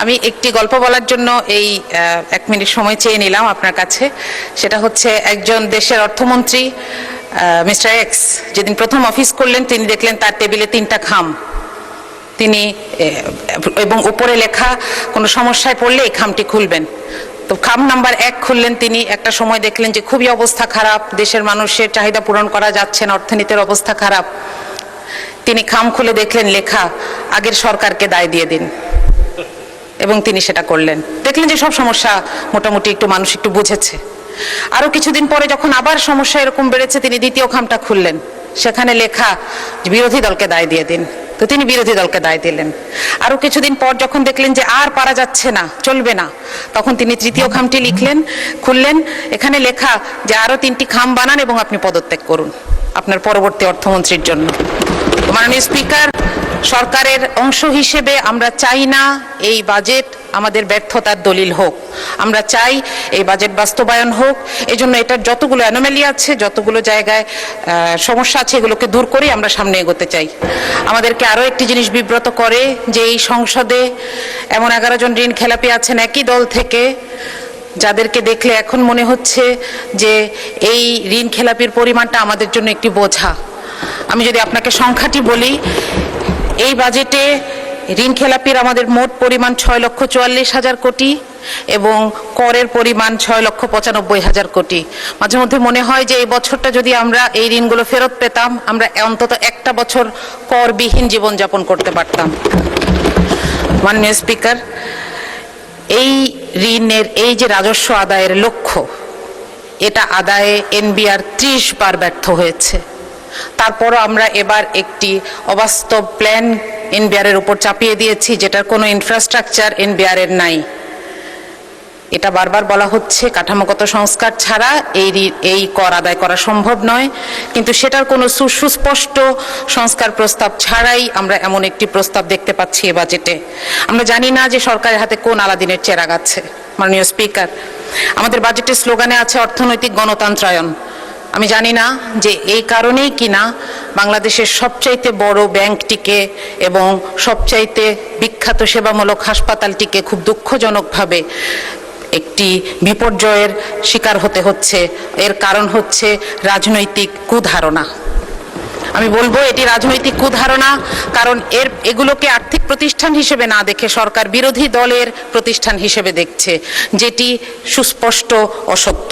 আমি একটি গল্প বলার জন্য এই 1 মিনিট সময় চেয়ে নিলাম আপনার কাছে। সেটা হচ্ছে একজন দেশের অর্থমন্ত্রী মিস্টার এক্স যেদিন প্রথম অফিস করলেন তিনি দেখলেন তার টেবিলে 3টা খাম। তিনি এবং উপরে লেখা কোনো সমস্যায় পড়লে এই খামটি খুলবেন। তো খাম নাম্বার 1 খুললেন তিনি। একটা সময় দেখলেন যে খুবই অবস্থা খারাপ, দেশের মানুষের চাহিদা পূরণ করা যাচ্ছে না, অর্থনীতির অবস্থা খারাপ। তিনি খাম খুলে দেখলেন লেখা আগের সরকারকে দায় দিয়ে দিন, এবং তিনি সেটা করলেন। দেখলেন যে সব সমস্যা মোটামুটি একটু মানুষ একটু বুঝেছে। আরো কিছুদিন পরে যখন আবার সমস্যা এরকম বেড়েছে তিনি দ্বিতীয় খামটা খুললেন, সেখানে লেখা বিরোধী দলকে দায় দিয়ে দিন। তো তিনি বিরোধী দলকে দায় দিলেন। আরো কিছুদিন পর যখন দেখলেন যে আর পারা যাচ্ছে না, চলবে না, তখন তিনি তৃতীয় খামটি খুললেন। এখানে লেখা যে আরো 3টি খাম বানান এবং আপনি পদত্যাগ করুন আপনার পরবর্তী অর্থমন্ত্রীর জন্য। মাননীয় স্পিকার, সরকারের অংশ হিসেবে আমরা চাই না এই বাজেট আমাদের ব্যর্থতার দলিল হোক। আমরা চাই এই বাজেট বাস্তবায়ন হোক। এজন্য এটার যতগুলো অ্যানোমালি আছে, যতগুলো জায়গায় সমস্যা আছে, এগুলোকে দূর করে আমরা সামনে এগোতে চাই। আমাদেরকে আরও একটি জিনিস বিব্রত করে যে এই সংসদে এমন 11 জন ঋণ খেলাপি আছেন একই দল থেকে, যাদেরকে দেখলে এখন মনে হচ্ছে যে এই ঋণ খেলাপির পরিমাণটা আমাদের জন্য একটি বোঝা। আমি যদি আপনাকে সংখ্যাটি বলি, এই বাজেটে ঋণ খেলাপির আমাদের মোট পরিমাণ 6,44,000 কোটি এবং করের পরিমাণ 6,95,000 কোটি। মাঝে মধ্যে মনে হয় যে এই বছরটা যদি আমরা এই ঋণগুলো ফেরত পেতাম, আমরা অন্তত একটা বছর করবিহীন জীবনযাপন করতে পারতাম। মাননীয় স্পিকার, এই ঋণের এই যে রাজস্ব আদায়ের লক্ষ্য, এটা আদায়ে এনবিআর 30 বার ব্যর্থ হয়েছে। তারপরও আমরা এবার একটি অবাস্তব প্ল্যান এনবিআরের উপর চাপিয়ে দিয়েছি, যেটার কোনো ইনফ্রাস্ট্রাকচার এনবিআরের নাই। এটা বারবার বলা হচ্ছে কাঠামোগত সংস্কার ছাড়া এই কর আদায় করা সম্ভব নয়, কিন্তু সেটার কোনো সুস্পষ্ট সংস্কার প্রস্তাব ছাড়াই আমরা এমন একটি প্রস্তাব দেখতে পাচ্ছি এ বাজেটে। আমরা জানি না যে সরকারের হাতে কোন আলাদিনের চেরাগ আছে। মাননীয় স্পিকার, আমাদের বাজেটের স্লোগানে আছে অর্থনৈতিক গণতন্ত্রায়ন। আমি জানি না যে এই কারণেই কিনা বাংলাদেশের সবচাইতে বড় ব্যাংকটিকে এবং সবচাইতে বিখ্যাত সেবামূলক হাসপাতালটিকে খুব দুঃখজনকভাবে একটি বিপর্যয়ের শিকার হতে হচ্ছে। এর কারণ হচ্ছে রাজনৈতিক কুধারণা। আমি বলবো এটি রাজনৈতিক কুধারণা, কারণ এগুলোকে আর্থিক প্রতিষ্ঠান হিসেবে না দেখে সরকার বিরোধী দলের প্রতিষ্ঠান হিসেবে দেখছে, যেটি সুস্পষ্ট অসত্য।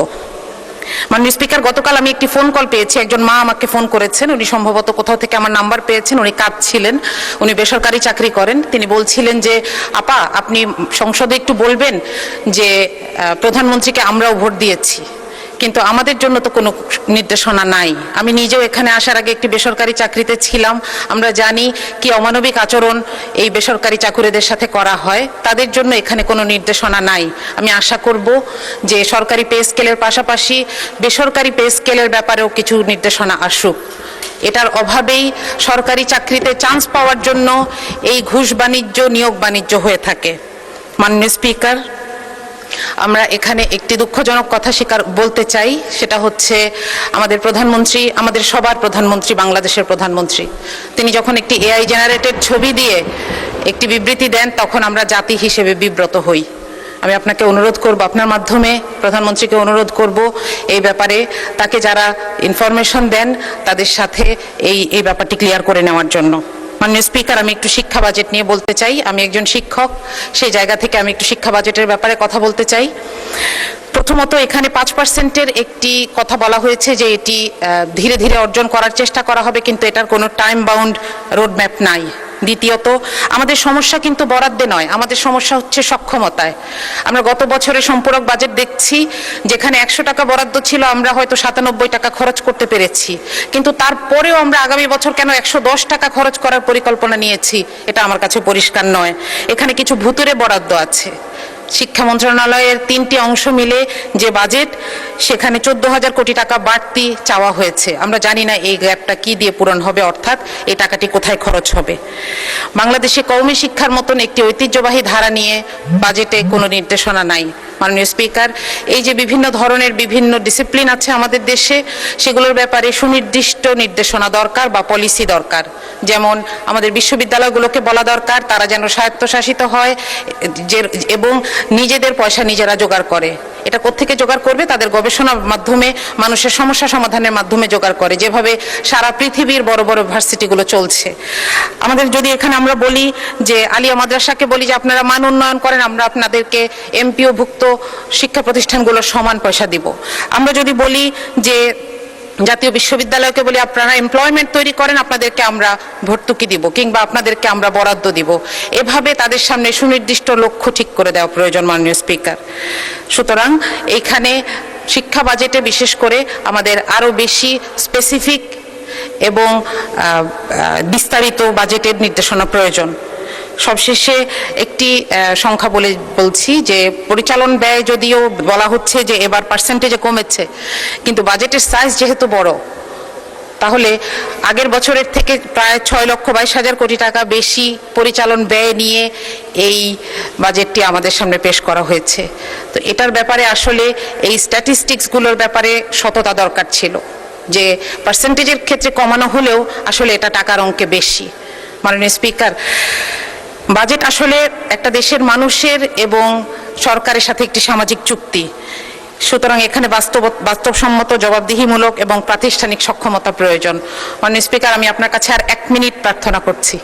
মাননীয় স্পিকার, গতকাল আমি একটি ফোন কল পেয়েছি। একজন মা আমাকে ফোন করেছেন। উনি সম্ভবত কোথাও থেকে আমার নাম্বার পেয়েছেন। উনি কাঁদছিলেন। উনি বেসরকারি চাকরি করেন। তিনি বলছিলেন যে আপা, আপনি সংসদে একটু বলবেন যে প্রধানমন্ত্রীকে আমরাও ভোট দিয়েছি, কিন্তু আমাদের জন্য তো কোনো নির্দেশনা নাই। আমি নিজেও এখানে আসার আগে একটি বেসরকারি চাকরিতে ছিলাম। আমরা জানি কি অমানবিক আচরণ এই বেসরকারি চাকুরিদের সাথে করা হয়। তাদের জন্য এখানে কোনো নির্দেশনা নাই। আমি আশা করব যে সরকারি পে স্কেলের পাশাপাশি বেসরকারি পে স্কেলের ব্যাপারেও কিছু নির্দেশনা আসুক। এটার অভাবেই সরকারি চাকরিতে চান্স পাওয়ার জন্য এই ঘুষ বাণিজ্য, নিয়োগ বাণিজ্য হয়ে থাকে। মাননীয় স্পিকার, আমরা এখানে একটি দুঃখজনক কথা বলতে চাই। সেটা হচ্ছে আমাদের প্রধানমন্ত্রী, আমাদের সবার প্রধানমন্ত্রী, বাংলাদেশের প্রধানমন্ত্রী, তিনি যখন একটি এআই জেনারেটেড ছবি দিয়ে একটি বিবৃতি দেন, তখন আমরা জাতি হিসেবে বিব্রত হই। আমি আপনাকে অনুরোধ করব, আপনার মাধ্যমে প্রধানমন্ত্রীকে অনুরোধ করব এই ব্যাপারে তাকে যারা ইনফরমেশন দেন তাদের সাথে এই ব্যাপারটি ক্লিয়ার করে নেওয়ার জন্য। মাননীয় স্পিকার, আমি একটু শিক্ষা বাজেট নিয়ে বলতে চাই। আমি একজন শিক্ষক, সেই জায়গা থেকে আমি একটু শিক্ষা বাজেটের ব্যাপারে কথা বলতে চাই। প্রথমত, এখানে 5%-এর একটি কথা বলা হয়েছে যে এটি ধীরে ধীরে অর্জন করার চেষ্টা করা হবে, কিন্তু এটার কোনো টাইম বাউন্ড রোডম্যাপ নাই। দ্বিতীয়ত, আমাদের সমস্যা কিন্তু বরাদ্দে নয়, আমাদের সমস্যা হচ্ছে সক্ষমতায়। আমরা গত বছরের সম্পূরক বাজেট দেখছি, যেখানে 100 টাকা বরাদ্দ ছিল, আমরা হয়তো 97 টাকা খরচ করতে পেরেছি, কিন্তু তারপরেও আমরা আগামী বছর কেন 110 টাকা খরচ করার পরিকল্পনা নিয়েছি, এটা আমার কাছে পরিষ্কার নয়। এখানে কিছু ভুতুরে বরাদ্দ আছে। শিক্ষা মন্ত্রণালয়ের 3টি অংশ মিলে যে বাজেট, সেখানে 14,000 কোটি টাকা বাড়তি চাওয়া হয়েছে। আমরা জানি না এই গ্যাপটা কি দিয়ে পূরণ হবে, অর্থাৎ এই টাকাটি কোথায় খরচ হবে। বাংলাদেশে কওমি শিক্ষার মতন একটি ঐতিহ্যবাহী ধারা নিয়ে বাজেটে কোনো নির্দেশনা নাই। মাননীয় স্পিকার, এই যে বিভিন্ন ধরনের বিভিন্ন ডিসিপ্লিন আছে আমাদের দেশে, সেগুলোর ব্যাপারে সুনির্দিষ্ট নির্দেশনা দরকার বা পলিসি দরকার। যেমন আমাদের বিশ্ববিদ্যালয়গুলোকে বলা দরকার তারা যেন স্বায়ত্তশাসিত হয় এবং নিজেদের পয়সা নিজেরা জোগাড় করে। এটা কোত্থেকে জোগাড় করবে? তাদের গবেষণার মাধ্যমে, মানুষের সমস্যা সমাধানের মাধ্যমে জোগাড় করে, যেভাবে সারা পৃথিবীর বড় বড় ভার্সিটিগুলো চলছে। আমাদের যদি এখানে আমরা বলি যে আলিয়া মাদ্রাসাকে বলি যে আপনারা মান উন্নয়ন করেন, আমরা আপনাদেরকে এমপিওভুক্ত শিক্ষা প্রতিষ্ঠানগুলোর সমান পয়সা দিব। আমরা যদি বলি যে জাতীয় বিশ্ববিদ্যালয়কে বলি আপনারা এমপ্লয়মেন্ট তৈরি করেন, আপনাদেরকে আমরা ভর্তুকি দিব কিংবা আপনাদেরকে আমরা বরাদ্দ দিব। এভাবে তাদের সামনে সুনির্দিষ্ট লক্ষ্য ঠিক করে দেওয়া প্রয়োজন মাননীয় স্পিকার। সুতরাং এইখানে শিক্ষা বাজেটে বিশেষ করে আমাদের আরো বেশি স্পেসিফিক এবং বিস্তারিত বাজেটের নির্দেশনা প্রয়োজন। সবশেষে একটি সংখ্যা বলছি যে পরিচালন ব্যয় যদিও বলা হচ্ছে যে এবার পার্সেন্টেজে কমেছে, কিন্তু বাজেটের সাইজ যেহেতু বড়, তাহলে আগের বছরের থেকে প্রায় 6,22,000 কোটি টাকা বেশি পরিচালন ব্যয় নিয়ে এই বাজেটটি আমাদের সামনে পেশ করা হয়েছে। তো এটার ব্যাপারে আসলে এই স্ট্যাটিস্টিক্সগুলোর ব্যাপারে সততা দরকার ছিল, যে পার্সেন্টেজের ক্ষেত্রে কমানো হলেও আসলে এটা টাকার অঙ্কে বেশি। মাননীয় স্পিকার, বাজেট আসলে একটা দেশের মানুষের এবং সরকারের সাথে একটি সামাজিক চুক্তি। সুতরাং এখানে বাস্তবসম্মত, জবাবদিহিমূলক এবং প্রাতিষ্ঠানিক সক্ষমতা প্রয়োজন। মাননীয় স্পিকার, আমি আপনার কাছে আর 1 মিনিট প্রার্থনা করছি।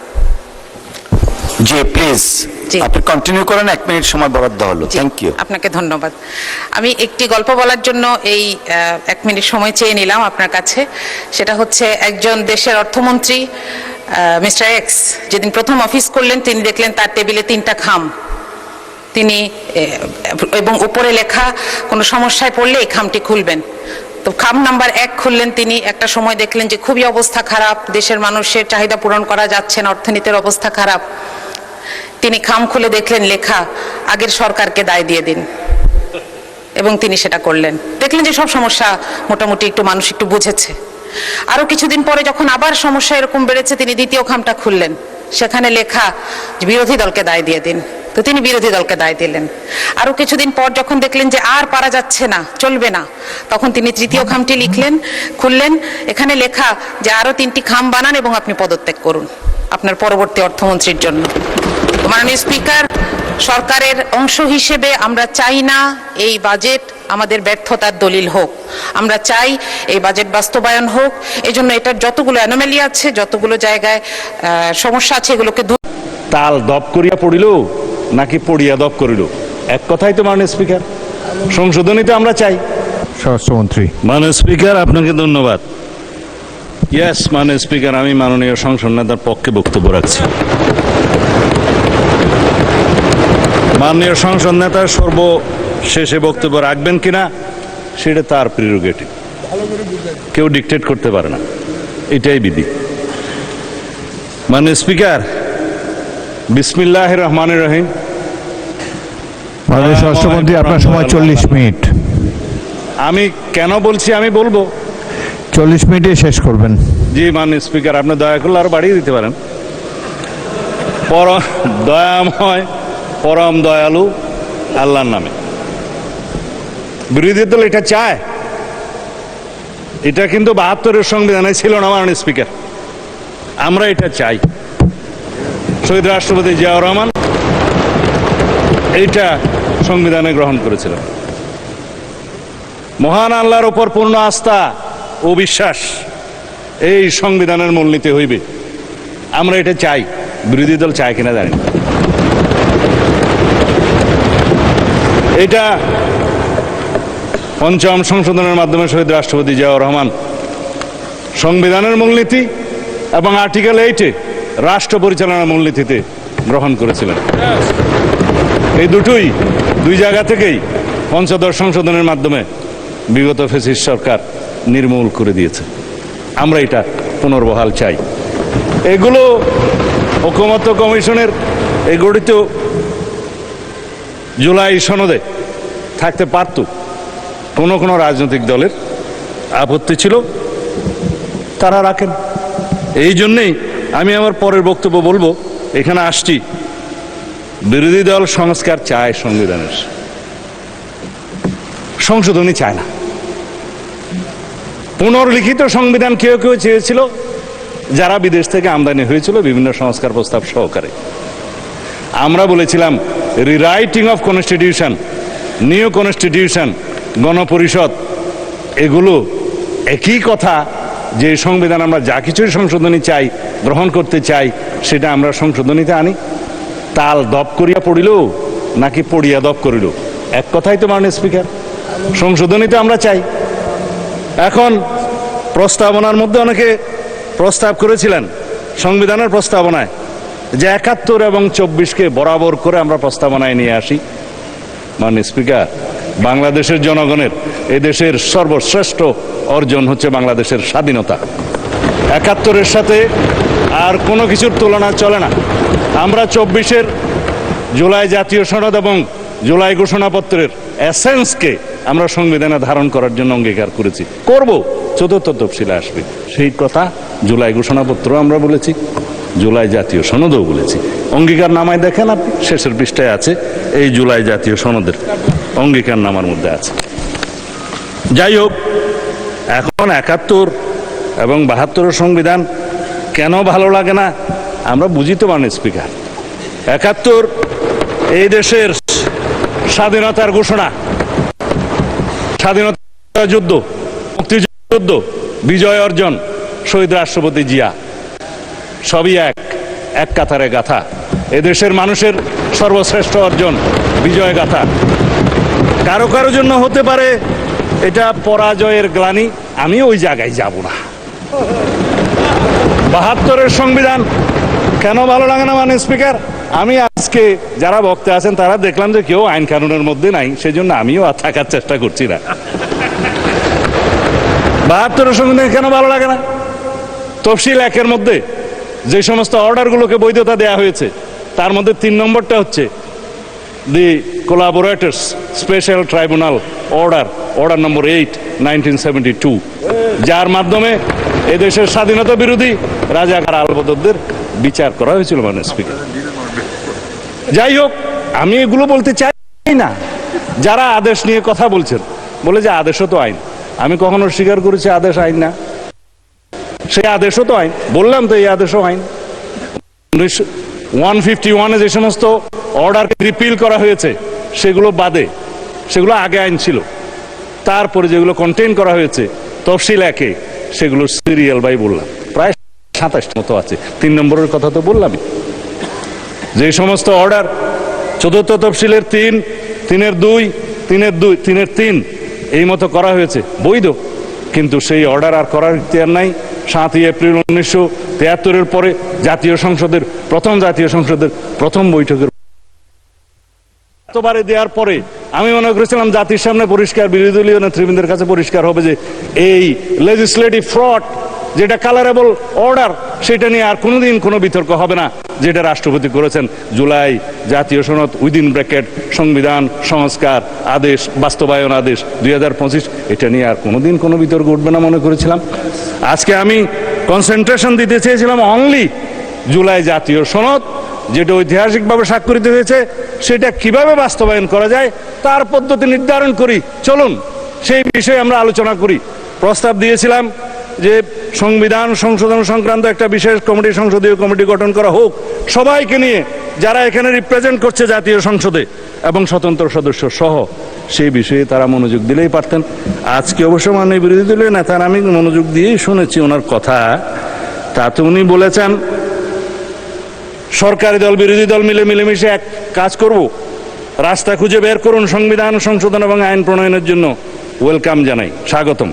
জি প্লিজ, আপনি কন্টিনিউ করেন, 1 মিনিট সময় বরাদ্দ হলো। Thank you. আপনাকে ধন্যবাদ। আমি একটি গল্প বলার জন্য এই 1 মিনিট সময় চেয়ে নিলাম আপনার কাছে। সেটা হচ্ছে একজন দেশের অর্থমন্ত্রী মিস্টার এক্স যেদিন প্রথম অফিস করলেন, তিনি দেখলেন তার টেবিলে 3টা খাম। তিনি এবং উপরে লেখা কোনো সমস্যায় পড়লে এই খামটি খুলবেন। তো খাম নাম্বার 1 খুললেন তিনি। একটা সময় দেখলেন যে খুবই অবস্থা খারাপ, দেশের মানুষের চাহিদা পূরণ করা যাচ্ছে না, অর্থনীতির অবস্থা খারাপ। তিনি খাম খুলে দেখলেন লেখা আগের সরকারকে দায় দিয়ে দিন, এবং তিনি সেটা করলেন। দেখলেন যে সব সমস্যা মোটামুটি মানুষ একটু বুঝেছে। আরো কিছুদিন পরে যখন আবার সমস্যা এরকম বেড়েছে, তিনি দ্বিতীয় খামটা খুললেন, সেখানে লেখা বিরোধী দলকে দায় দিয়ে দিন। তো তিনি বিরোধী দলকে দায় দিলেন। আরো কিছুদিন পর যখন দেখলেন যে আর পারা যাচ্ছে না, চলবে না, তখন তিনি তৃতীয় খামটি খুললেন, এখানে লেখা যে আরো 3টি খাম বানান এবং আপনি পদত্যাগ করুন আপনার পরবর্তী অর্থমন্ত্রীর জন্য। মাননীয় স্পিকার, সরকারের অংশ হিসেবে আমরা চাই না এই বাজেট আমাদের ব্যর্থতার দলিল হোক। আমরা চাই এই বাজেট বাস্তবায়ন হোক। এজন্য এটার যতগুলো অ্যানোমালি আছে, যতগুলো জায়গায় সমস্যা আছে, এগুলোকে তাল দপ করিয়া পড়িল নাকি পড়িয়া দপ করিল, এক কথাই তো মাননীয় স্পিকার। সংশোধনী তো আমরা চাই। স্বরাষ্ট্রমন্ত্রী। মাননীয় স্পিকার, আপনাকে ধন্যবাদ। ইয়েস মাননীয় স্পিকার, আমি মাননীয় সংসদ নেতার পক্ষে বক্তব্য রাখছি। মাননীয় সংসদ নেতার সর্বশেষে বক্তব্য রাখবেন কিনা সেটা তার প্রিরোগেটিভ, কেউ ডিকটেট করতে পারে না, এটাই বিধি। মাননীয় স্পিকার, বিসমিল্লাহির রহমানির রহিম। মাননীয় স্বরাষ্ট্রমন্ত্রী, আপনার সময় 40 মিনিট। আমি কেন বলছি, আমি বলবো 40 মিনিটে শেষ করবেন। জি মাননীয় স্পিকার, আপনি দয়া করলে আরো বাড়িয়ে দিতে পারেন। দয়াময় পরম দয়ালু আল্লাহর নামে। বিরোধী দল এটা চায়, এটা কিন্তু 72-এর সংবিধানে ছিল না মাননীয় স্পিকার। আমরা এটা চাই। শহীদ রাষ্ট্রপতি জিয়াউর রহমান এইটা সংবিধানে গ্রহণ করেছিলেন। মহান আল্লাহর উপর পূর্ণ আস্থা ও বিশ্বাস এই সংবিধানের মূলনীতি হইবে। আমরা এটা চাই। বিরোধী দল চায় কিনা জানি না। এটা ৫ম সংশোধনের মাধ্যমে শহীদ রাষ্ট্রপতি জিয়াউর রহমান সংবিধানের মূলনীতি এবং আর্টিকেল 8-এ রাষ্ট্র পরিচালনার মূলনীতিতে গ্রহণ করেছিলেন। এই দুই জায়গা থেকেই পঞ্চদশ সংশোধনের মাধ্যমে বিগত ফ্যাসিস্ট সরকার নির্মূল করে দিয়েছে। আমরা এটা পুনর্বহাল চাই। এগুলো ঐকমত্য কমিশনের এই গঠিত জুলাই সনদে থাকতে পারত। কোনো রাজনৈতিক দলের আপত্তি ছিল, তারা রাখেন। এই জন্যেই আমি আমার পরের বক্তব্য বলবো, এখানে আসছি বিরোধী দল সংস্কার চায় সংবিধানের, সংশোধনী চায় না। পুনর্লিখিত সংবিধান কেউ কেউ চেয়েছিল যারা বিদেশ থেকে আমদানি হয়েছিল বিভিন্ন সংস্কার প্রস্তাব সহকারে। আমরা বলেছিলাম rewriting of constitution, new constitution, গণপরিষদ, এগুলো একই কথা। যে সংবিধান আমরা যা কিছুই সংশোধনী চাই, গ্রহণ করতে চাই, সেটা আমরা সংশোধনীতে আনি। তাল দপ করিয়া পড়িল নাকি পড়িয়া দপ করিল, এক কথাই তো মাননীয় স্পিকার, সংশোধনীতে আমরা চাই। এখন প্রস্তাবনার মধ্যে অনেকে প্রস্তাব করেছিলেন সংবিধানের প্রস্তাবনায় যে ৭১ এবং ২৪কে বরাবর করে আমরা প্রস্তাবনায় নিয়ে আসি। মাননীয় স্পিকার, বাংলাদেশের জনগণের এই দেশের সর্বশ্রেষ্ঠ অর্জন হচ্ছে বাংলাদেশের স্বাধীনতা। ৭১-এর সাথে আর কোনো কিছুর তুলনা চলে না। আমরা ২৪-এর জুলাই জাতীয় সনদ এবং জুলাই ঘোষণাপত্রের এসেন্সকে আমরা সংবিধানে ধারণ করার জন্য অঙ্গীকার করেছি, করব, চতুর্থ তফসিলে আসবে। সেই কথা জুলাই ঘোষণাপত্র আমরা বলেছি, জুলাই জাতীয় সনদও বলেছি। অঙ্গীকার নামায় দেখেন আপনি, শেষের পৃষ্ঠায় আছে, এই জুলাই জাতীয় সনদের অঙ্গীকার নামার মধ্যে আছে। যাই হোক, এখন ৭১ এবং ৭২-এর সংবিধান কেন ভালো লাগে না আমরা বুঝি তো মাননীয় স্পিকার। ৭১ এই দেশের স্বাধীনতার ঘোষণা, স্বাধীনতা যুদ্ধ, মুক্তিযুদ্ধ, বিজয় অর্জন, শহীদ রাষ্ট্রপতি জিয়া, সবই এক কাতারে গাথা। এদেশের মানুষের সর্বশ্রেষ্ঠ অর্জন, বিজয় গাথা। কারো কারো জন্য হতে পারে এটা পরাজয়ের গ্লানি, আমি ওই জায়গায় যাব না। ৭২-এর সংবিধান কেন ভালো লাগে না মাননীয় স্পিকার? আমি আজকে যারা বক্তা আছেন তারা দেখলাম যে কেউ আইন কানুনের মধ্যে নাই, সেজন্য আমিও আর থাকার চেষ্টা করছি না। ৭২-এর সংবিধান কেন ভালো লাগে না? তফসিল ১-এর মধ্যে যে সমস্ত অর্ডারগুলোকে বৈধতা দেয়া হয়েছে তার মধ্যে ৩ নম্বরটা হচ্ছে দি কোলাবোরেটরস স্পেশাল ট্রাইব্যুনাল অর্ডার নম্বর 8, 1972, যার মাধ্যমে এদেশের স্বাধীনতা বিরোধী রাজাকার আলবদরদের বিচার করা হয়েছিল মাননীয় স্পিকার। যাই হোক, আমি এগুলো বলতে চাই না। যারা আদেশ নিয়ে কথা বলছেন, বলে যে আদেশও তো আইন, আমি কখনো স্বীকার করেছি আদেশ আইন না। সেই আদেশও তো আইন, বললাম তো এই আদেশও আইন। 151-এ যে সমস্ত অর্ডারকে রিপিল করা হয়েছে সেগুলো বাদে, সেগুলো আগে আইন ছিল। তারপরে যেগুলো কন্টেইন করা হয়েছে তফসিল ১-এ, সেগুলো সিরিয়াল বাই বললাম প্রায় ২৭টা মতো আছে। ৩ নম্বরের কথা তো বললামই। যে সমস্ত অর্ডার চতুর্থ তফসিলের ৩, ৩-এর ২, ৩-এর ২, 3-এর ৩ এই মতো করা হয়েছে, বৈধ। কিন্তু সেই অর্ডার আর করার ইখতিয়ার নাই। ৭ই এপ্রিল ১৯৭৩-এর পরে প্রথম জাতীয় সংসদের প্রথম বৈঠকের এতবারে দেওয়ার পরে আমি মনে করেছিলাম জাতির সামনে পরিষ্কার, বিরোধী দলীয় নেতৃবৃন্দের কাছে পরিষ্কার হবে যে এই লেজিসলেটিভ ফ্রড, যেটা কালারেবল অর্ডার, সেটা নিয়ে আর কোনোদিন কোনো বিতর্ক হবে না। যেটা রাষ্ট্রপতি করেছেন জুলাই জাতীয় সনদ উইদিন ব্র্যাকেট সংবিধান সংস্কার আদেশ, বাস্তবায়ন আদেশ 2025, এটা নিয়ে আর কোনোদিন কোনো বিতর্ক উঠবে না মনে করেছিলাম। আজকে আমি কনসেন্ট্রেশন দিতে চেয়েছিলাম অনলি জুলাই জাতীয় সনদ, যেটা ঐতিহাসিকভাবে স্বাক্ষরিত হয়েছে, সেটা কিভাবে বাস্তবায়ন করা যায় তার পদ্ধতি নির্ধারণ করি, চলুন সেই বিষয়ে আমরা আলোচনা করি। প্রস্তাব দিয়েছিলাম যে সংবিধান সংশোধন সংক্রান্ত একটা বিশেষ কমিটি, সংসদীয় কমিটি গঠন করা হোক, সবাইকে নিয়ে যারা এখানে রিপ্রেজেন্ট করছে জাতীয় সংসদে এবং স্বতন্ত্র সদস্য সহ। সেই বিষয়ে তারা মনোযোগ দিলেই পারতেন। আজকে অবশ্য মাননীয় বিরোধী দলীয় নেতার আমি মনোযোগ দিয়েই শুনেছি ওনার কথা। তাতে উনি বলেছেন সরকারি দল বিরোধী দল মিলেমিশে এক কাজ করব, রাস্তা খুঁজে বের করুন সংবিধান সংশোধন এবং আইন প্রণয়নের জন্য। ওয়েলকাম জানাই, স্বাগতম।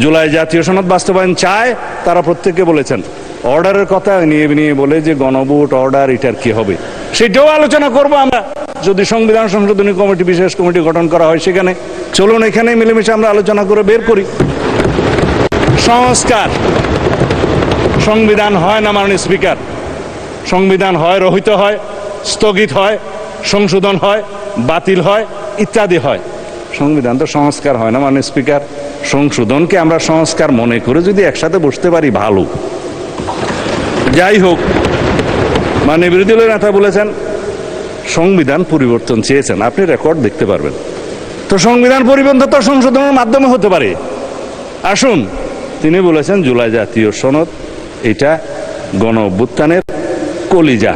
জুলাই জাতীয় সনদ বাস্তবায়ন চায় তারা প্রত্যেকে বলেছেন। অর্ডারের কথা নিয়ে বলে যে গণভোট অর্ডার, এটার কি হবে সেটাও আলোচনা করব আমরা, যদি সংবিধান সংশোধনী কমিটি বিশেষ কমিটি গঠন করা হয় সেখানে। চলুন এখানে মিলেমিশে আমরা আলোচনা করে বের করি। সংস্কার, সংবিধান হয় না মাননীয় স্পিকার, সংবিধান হয় রহিত হয়, স্থগিত হয়, সংশোধন হয়, বাতিল হয়, ইত্যাদি হয়। সংবিধান তো সংস্কার হয় না মাননীয় স্পিকার। সংশোধনকে আমরা সংস্কার মনে করে যদি একসাথে বসতে পারি ভালো। যাই হোক, মাননীয় বিরোধী দলের নেতা বলেছেন সংবিধান পরিবর্তন চেয়েছেন, আপনি রেকর্ড দেখতে পারবেন। তো সংবিধান পরিবর্তন তো সংশোধনের মাধ্যমে হতে পারে। আসুন, তিনি বলেছেন জুলাই জাতীয় সনদ এটা গণ অভ্যুত্থানের কলিজা।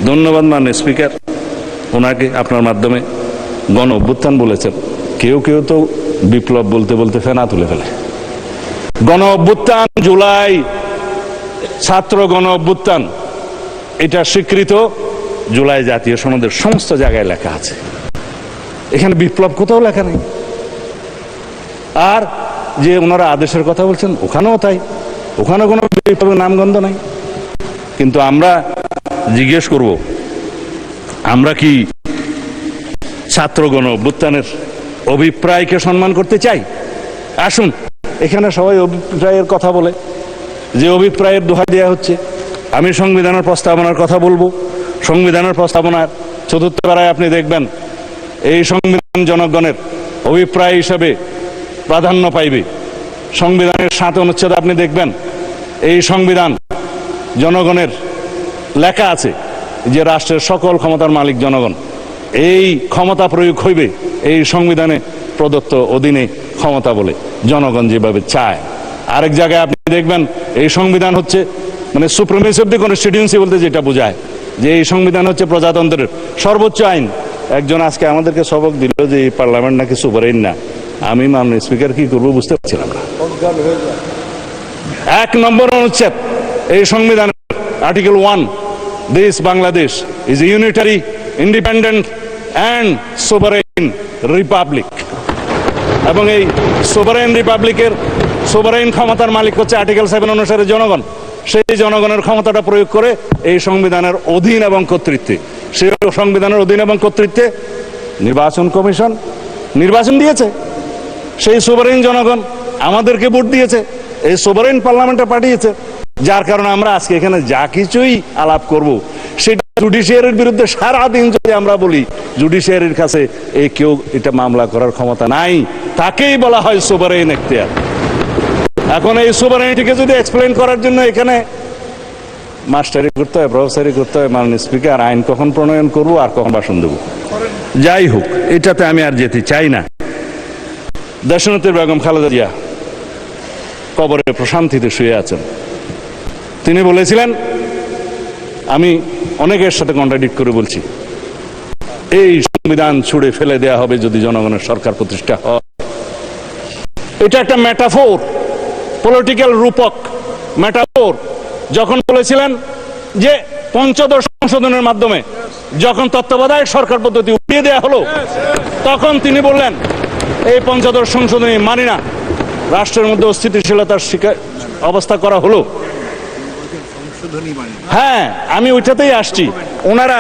ধন্যবাদ মাননীয় স্পিকার ওনাকে, আপনার মাধ্যমে গণ অভ্যুত্থান বলেছেন। কেউ কেউ তো বিপ্লব বলতে বলতে ফেনা তুলে ফেলে। গণ অভ্যুত্থান, জুলাই ছাত্র গণ অভ্যুত্থান, এটা স্বীকৃত জুলাই জাতীয় সনদের সমস্ত জায়গায় লেখা আছে। এখানে বিপ্লব কোথাও লেখা নেই। আর যে ওনারা আদেশের কথা বলছেন ওখানেও তাই, ওখানে কোনো বিপ্লবের নামগন্ধ নাই। কিন্তু আমরা জিজ্ঞেস করব, আমরা কি ছাত্র গণ অভ্যুত্থানের অভিপ্রায়কে সম্মান করতে চাই? আসুন, এখানে সবাই অভিপ্রায়ের কথা বলে, যে অভিপ্রায়ের দোহাই দেওয়া হচ্ছে। আমি সংবিধানের প্রস্তাবনার কথা বলবো। সংবিধানের প্রস্তাবনার ৪র্থ ধারায় আপনি দেখবেন এই সংবিধান জনগণের অভিপ্রায় হিসাবে প্রাধান্য পাইবে। সংবিধানের ৭ অনুচ্ছেদ আপনি দেখবেন এই সংবিধান জনগণের লেখা আছে যে রাষ্ট্রের সকল ক্ষমতার মালিক জনগণ। এই ক্ষমতা প্রয়োগ হইবে এই সংবিধানে প্রদত্ত অধীনে ক্ষমতা বলে জনগণ যেভাবে চায়। আরেক জায়গায় আপনি দেখবেন এই সংবিধান হচ্ছে মানে সুপ্রিমেসি অফ দি কনস্টিটিউয়েন্সি বলতে যেটা বোঝায় যে এই সংবিধান হচ্ছে প্রজাতন্ত্রের সর্বোচ্চ আইন। একজন আজকে আমাদেরকে সবক দিল যে এই পার্লামেন্ট নাকি সুপারিন না। আমি মাননীয় স্পিকার কি করবো বুঝতে পারছিলাম না। ১ নম্বর অনুচ্ছেদ এই সংবিধানের article 1, this Bangladesh is a unitary, independent and sovereign republic. এবং এই সোভারেইন রিপাবলিকের সোভারেইন ক্ষমতার মালিক হচ্ছে আর্টিকেল 7 অনুসারে জনগণ। সেই জনগণের ক্ষমতাটা প্রয়োগ করে এই সংবিধানের অধীন এবং কর্তৃত্বে, সেই সংবিধানের অধীন এবং কর্তৃত্বে নির্বাচন কমিশন নির্বাচন দিয়েছে। সেই সোভারেইন জনগণ আমাদেরকে ভোট দিয়েছে, এই সোভারেইন পার্লামেন্টে পাঠিয়েছে। যার কারণে আমরা আজকে এখানে যা কিছুই আলাপ করব সেটা জুডিশিয়ারির বিরুদ্ধে সারাদিন যদি আমরা বলি জুডিশিয়ারির কাছে এই কেউ এটা মামলা করার ক্ষমতা নাই, তাকেই বলা হয় সোভারেইন এখতিয়ার। এখন এই সোভারেইনটিকে যদি এক্সপ্লেইন করার জন্য এখানে মাস্টারি করতে হয়, প্রফেসরি করতে হয়, মাননীয় স্পিকার আইন কখন প্রণয়ন করবো আর কখন ভাষণ দেবো, যাই হোক এটাতে আমি আর যেতে চাই না। দেশনেত্রী বেগম খালেদা জিয়া কবরে প্রশান্তিতে শুয়ে আছেন। তিনি বলেছিলেন, আমি অনেকের সাথে কন্ট্রাডিক্ট করে বলছি, এই সংবিধান ছুড়ে ফেলে দেয়া হবে যদি জনগণের সরকার প্রতিষ্ঠা হয়। এটা একটা মেটাফোর, পলিটিক্যাল রূপক মেটাফোর। যখন বলেছিলেন যে পঞ্চদশ সংশোধনের মাধ্যমে যখন তত্ত্বাবধায়ক সরকার পদ্ধতি উঠিয়ে দেয়া হলো, তখন তিনি বললেন এই পঞ্চদশ সংশোধনী মানি না, রাষ্ট্রের মধ্যে অস্থিতিশীলতার অবস্থা করা হলো। হ্যাঁ, আমি ওইটাতেই আসছি। ওনারা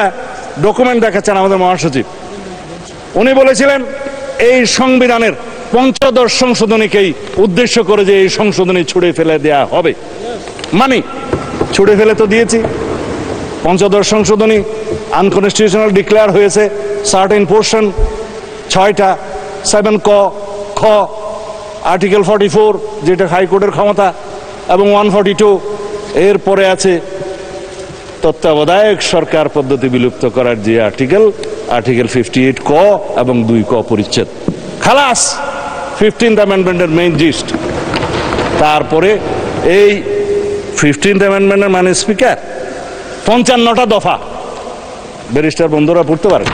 ডকুমেন্ট দেখাচ্ছেন আমাদের মহাসচিব, উনি বলেছিলেন এই সংবিধানের পঞ্চদশ সংশোধনীকেই উদ্দেশ্য করে যে এই সংশোধনী ছুড়ে ফেলে দেয়া হবে। মানে ছুড়ে ফেলে তো দিয়েছি, পঞ্চদশ সংশোধনী আনকনস্টিটিউশনাল ডিক্লেয়ার হয়েছে। সার্টেন পোর্শন 6টা 7 ক খ, আর্টিকেল 44 যেটা হাইকোর্টের ক্ষমতা, এবং 142। এরপরে আছে তত্ত্বাবধায়ক সরকার পদ্ধতি বিলুপ্ত করার যে আর্টিকেল 58 ক এবং 2 ক পরিচ্ছেদ। খালাস 15th অ্যামেন্ডমেন্টের মেইন জিস্ট। তারপরে এই 15th অ্যামেন্ডমেন্টের মানে স্পিকার 55টা দফা, ব্যারিস্টার বন্ধুরা পড়তে পারে।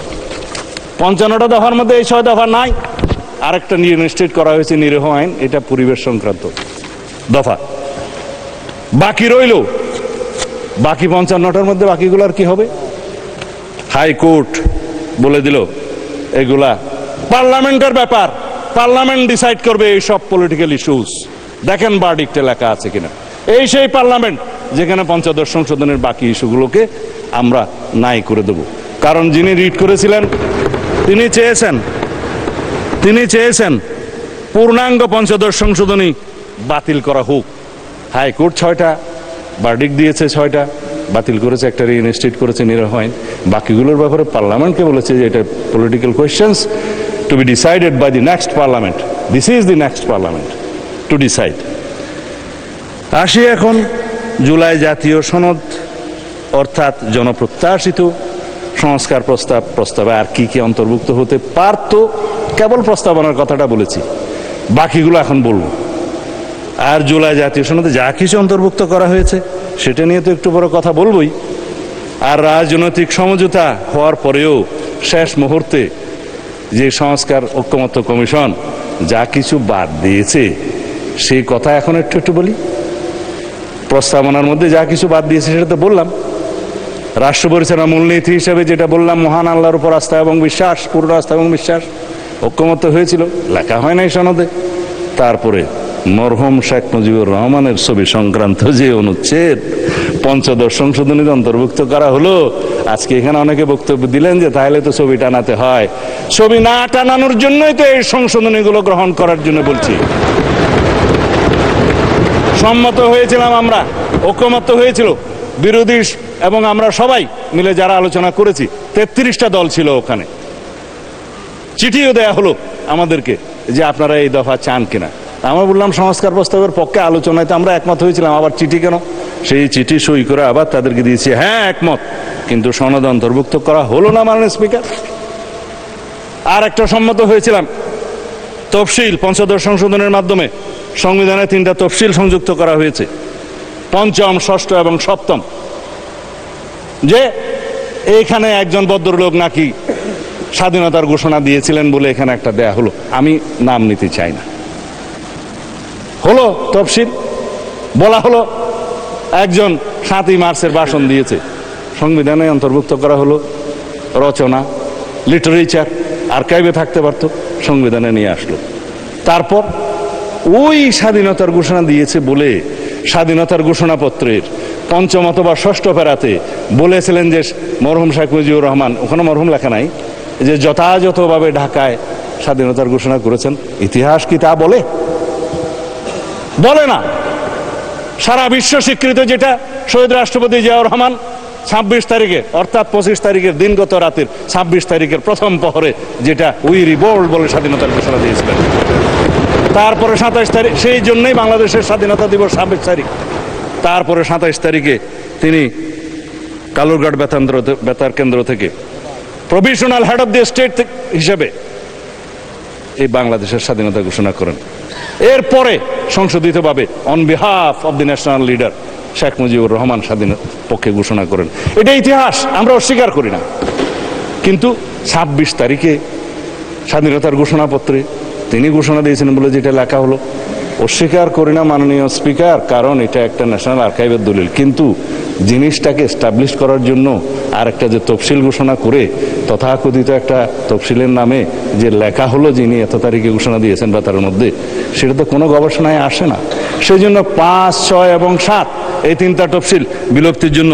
55টা দফার মধ্যে এই 6 দফা নাই। আরেকটা রিইনস্টেট করা হয়েছে নিরীহ আইন, এটা পরিবেশ সংক্রান্ত দফা। বাকি রইল বাকি 55টার মধ্যে বাকিগুলার কি হবে? হাইকোর্ট বলে দিল এগুলা পার্লামেন্টের ব্যাপার, পার্লামেন্ট ডিসাইড করবে এই সব পলিটিক্যাল ইস্যুস। দেখেন ভার্ডিক্টে লেখা আছে কিনা। এই সেই পার্লামেন্ট যেখানে পঞ্চদশ সংশোধনের বাকি ইস্যুগুলোকে আমরা নাই করে দেব। কারণ যিনি রিড করেছিলেন তিনি চেয়েছেন পূর্ণাঙ্গ পঞ্চদশ সংশোধনী বাতিল করা হোক। হাইকোর্ট 6টা ভার্ডিক্ট দিয়েছে, 6টা বাতিল করেছে, একটা রিইনস্টেট করেছে নিরীহ আইন। বাকিগুলোর ব্যাপারে পার্লামেন্টকে বলেছে যে এটা political questions to be decided by the next parliament. This is the next parliament to decide. আসি এখন জুলাই জাতীয় সনদ, অর্থাৎ জনপ্রত্যাশিত সংস্কার প্রস্তাবে আর কি কি অন্তর্ভুক্ত হতে পারত, কেবল প্রস্তাবনার কথাটা বলেছি, বাকিগুলো এখন বলবো। আর জুলাই জাতীয় সনদে যা কিছু অন্তর্ভুক্ত করা হয়েছে সেটা নিয়ে তো একটু বড় কথা বলবোই। আর রাজনৈতিক সমঝোতা হওয়ার পরেও শেষ মুহূর্তে যে সংস্কার ঐকমত্য কমিশন যা কিছু বাদ দিয়েছে সেই কথা এখন একটু বলি। প্রস্তাবনার মধ্যে যা কিছু বাদ দিয়েছে সেটা তো বললাম। রাষ্ট্র পরিচালনা মূলনীতি হিসেবে যেটা বললাম, মহান আল্লাহর উপর আস্থা এবং বিশ্বাস, পূর্ণ আস্থা এবং বিশ্বাস, ঐকমত্য হয়েছিল, লেখা হয় নাই সনদে। তারপরে মরহুম শেখ মুজিবুর রহমানের ছবি সংক্রান্ত যে অনুচ্ছেদ পঞ্চদশ সংশোধনীতে অন্তর্ভুক্ত করা হলো, আজকে এখানে অনেকে বক্তব্য দিলেন যে তাহলে তো ছবি টানাতে হয়। ছবি না টানানোর জন্যই তো এই সংশোধনীগুলো গ্রহণ করার জন্য বলছি। সম্মত হয়েছিলাম আমরা, ঐকমত্য হয়েছিল, বিরোধী এবং আমরা সবাই মিলে যারা আলোচনা করেছি, 33টা দল ছিল ওখানে। চিঠিও দেয়া হলো আমাদেরকে যে আপনারা এই দফা চান কিনা। আমরা বললাম সংস্কার প্রস্তাবের পক্ষে, আলোচনায় তো আমরা একমত হয়েছিলাম, আবার চিঠি কেন? সেই চিঠি সই করে আবার তাদেরকে দিয়েছি, হ্যাঁ একমত, কিন্তু সনদ অন্তর্ভুক্ত করা হলো না মাননীয় স্পিকার। আর একটা সম্মত হয়েছিলাম, তফসিল পঞ্চদশ সংশোধনের মাধ্যমে সংবিধানে 3টা তফসিল সংযুক্ত করা হয়েছে, পঞ্চম, ষষ্ঠ এবং সপ্তম। যে এইখানে একজন ভদ্রলোক নাকি স্বাধীনতার ঘোষণা দিয়েছিলেন বলে এখানে একটা দেয়া হলো, আমি নাম নিতে চাই না। হলো তফসিল, বলা হলো একজন 7ই মার্চের ভাষণ দিয়েছে, সংবিধানে অন্তর্ভুক্ত করা হলো। রচনা, লিটারেচার আর্কাইভে থাকতে পারতো, সংবিধানে নিয়ে আসলো। তারপর ওই স্বাধীনতার ঘোষণা দিয়েছে বলে স্বাধীনতার ঘোষণাপত্রের পঞ্চম অথবা ষষ্ঠ প্যারাতে বলেছিলেন যে মরহুম শেখ মুজিবুর রহমান, ওখানে মরহুম লেখা নাই, যে যথাযথভাবে ঢাকায় স্বাধীনতার ঘোষণা করেছেন। ইতিহাস কি তা বলে? বলে না। সারা বিশ্ব স্বীকৃত যেটা শহীদ রাষ্ট্রপতি জিয়াউর রহমান 26 তারিখে, অর্থাৎ 25 তারিখের দিনগত রাতের 26 তারিখের প্রথম প্রহরে যেটা উই রিভোল্ট বলে স্বাধীনতার ঘোষণা দিয়েছিলেন। তারপরে 27 তারিখ, সেই জন্যই বাংলাদেশের স্বাধীনতা দিবস 26 তারিখ। তারপরে 27 তারিখে তিনি কালুরঘাট বেতার কেন্দ্র থেকে provisional head of the state হিসেবে এই বাংলাদেশের স্বাধীনতা ঘোষণা করেন। এরপরে সংশোধিতভাবে on behalf of the national leader Sheikh Mujibur Rahman স্বাধীনতার পক্ষে ঘোষণা করেন। এটা ইতিহাস, আমরা অস্বীকার করি না। কিন্তু 26 তারিখে স্বাধীনতার ঘোষণাপত্রে তিনি ঘোষণা দিয়েছিলেন বলে যেটা লেখা হলো, অস্বীকার করি না মাননীয় স্পিকার, কারণ এটা একটা ন্যাশনাল আর্কাইভের দলিল। কিন্তু জিনিসটাকে এস্টাবলিশ করার জন্য আর একটা যে তফসিল ঘোষণা করে তথাকথিত একটা তফসিলের নামে যে লেখা হলো যিনি এত তারিখে ঘোষণা দিয়েছেন বা তার মধ্যে, সেটা তো কোনো গবেষণায় আসে না। সেই জন্য 5, 6 এবং 7 এই 3টা তফসিল বিলুপ্তির জন্য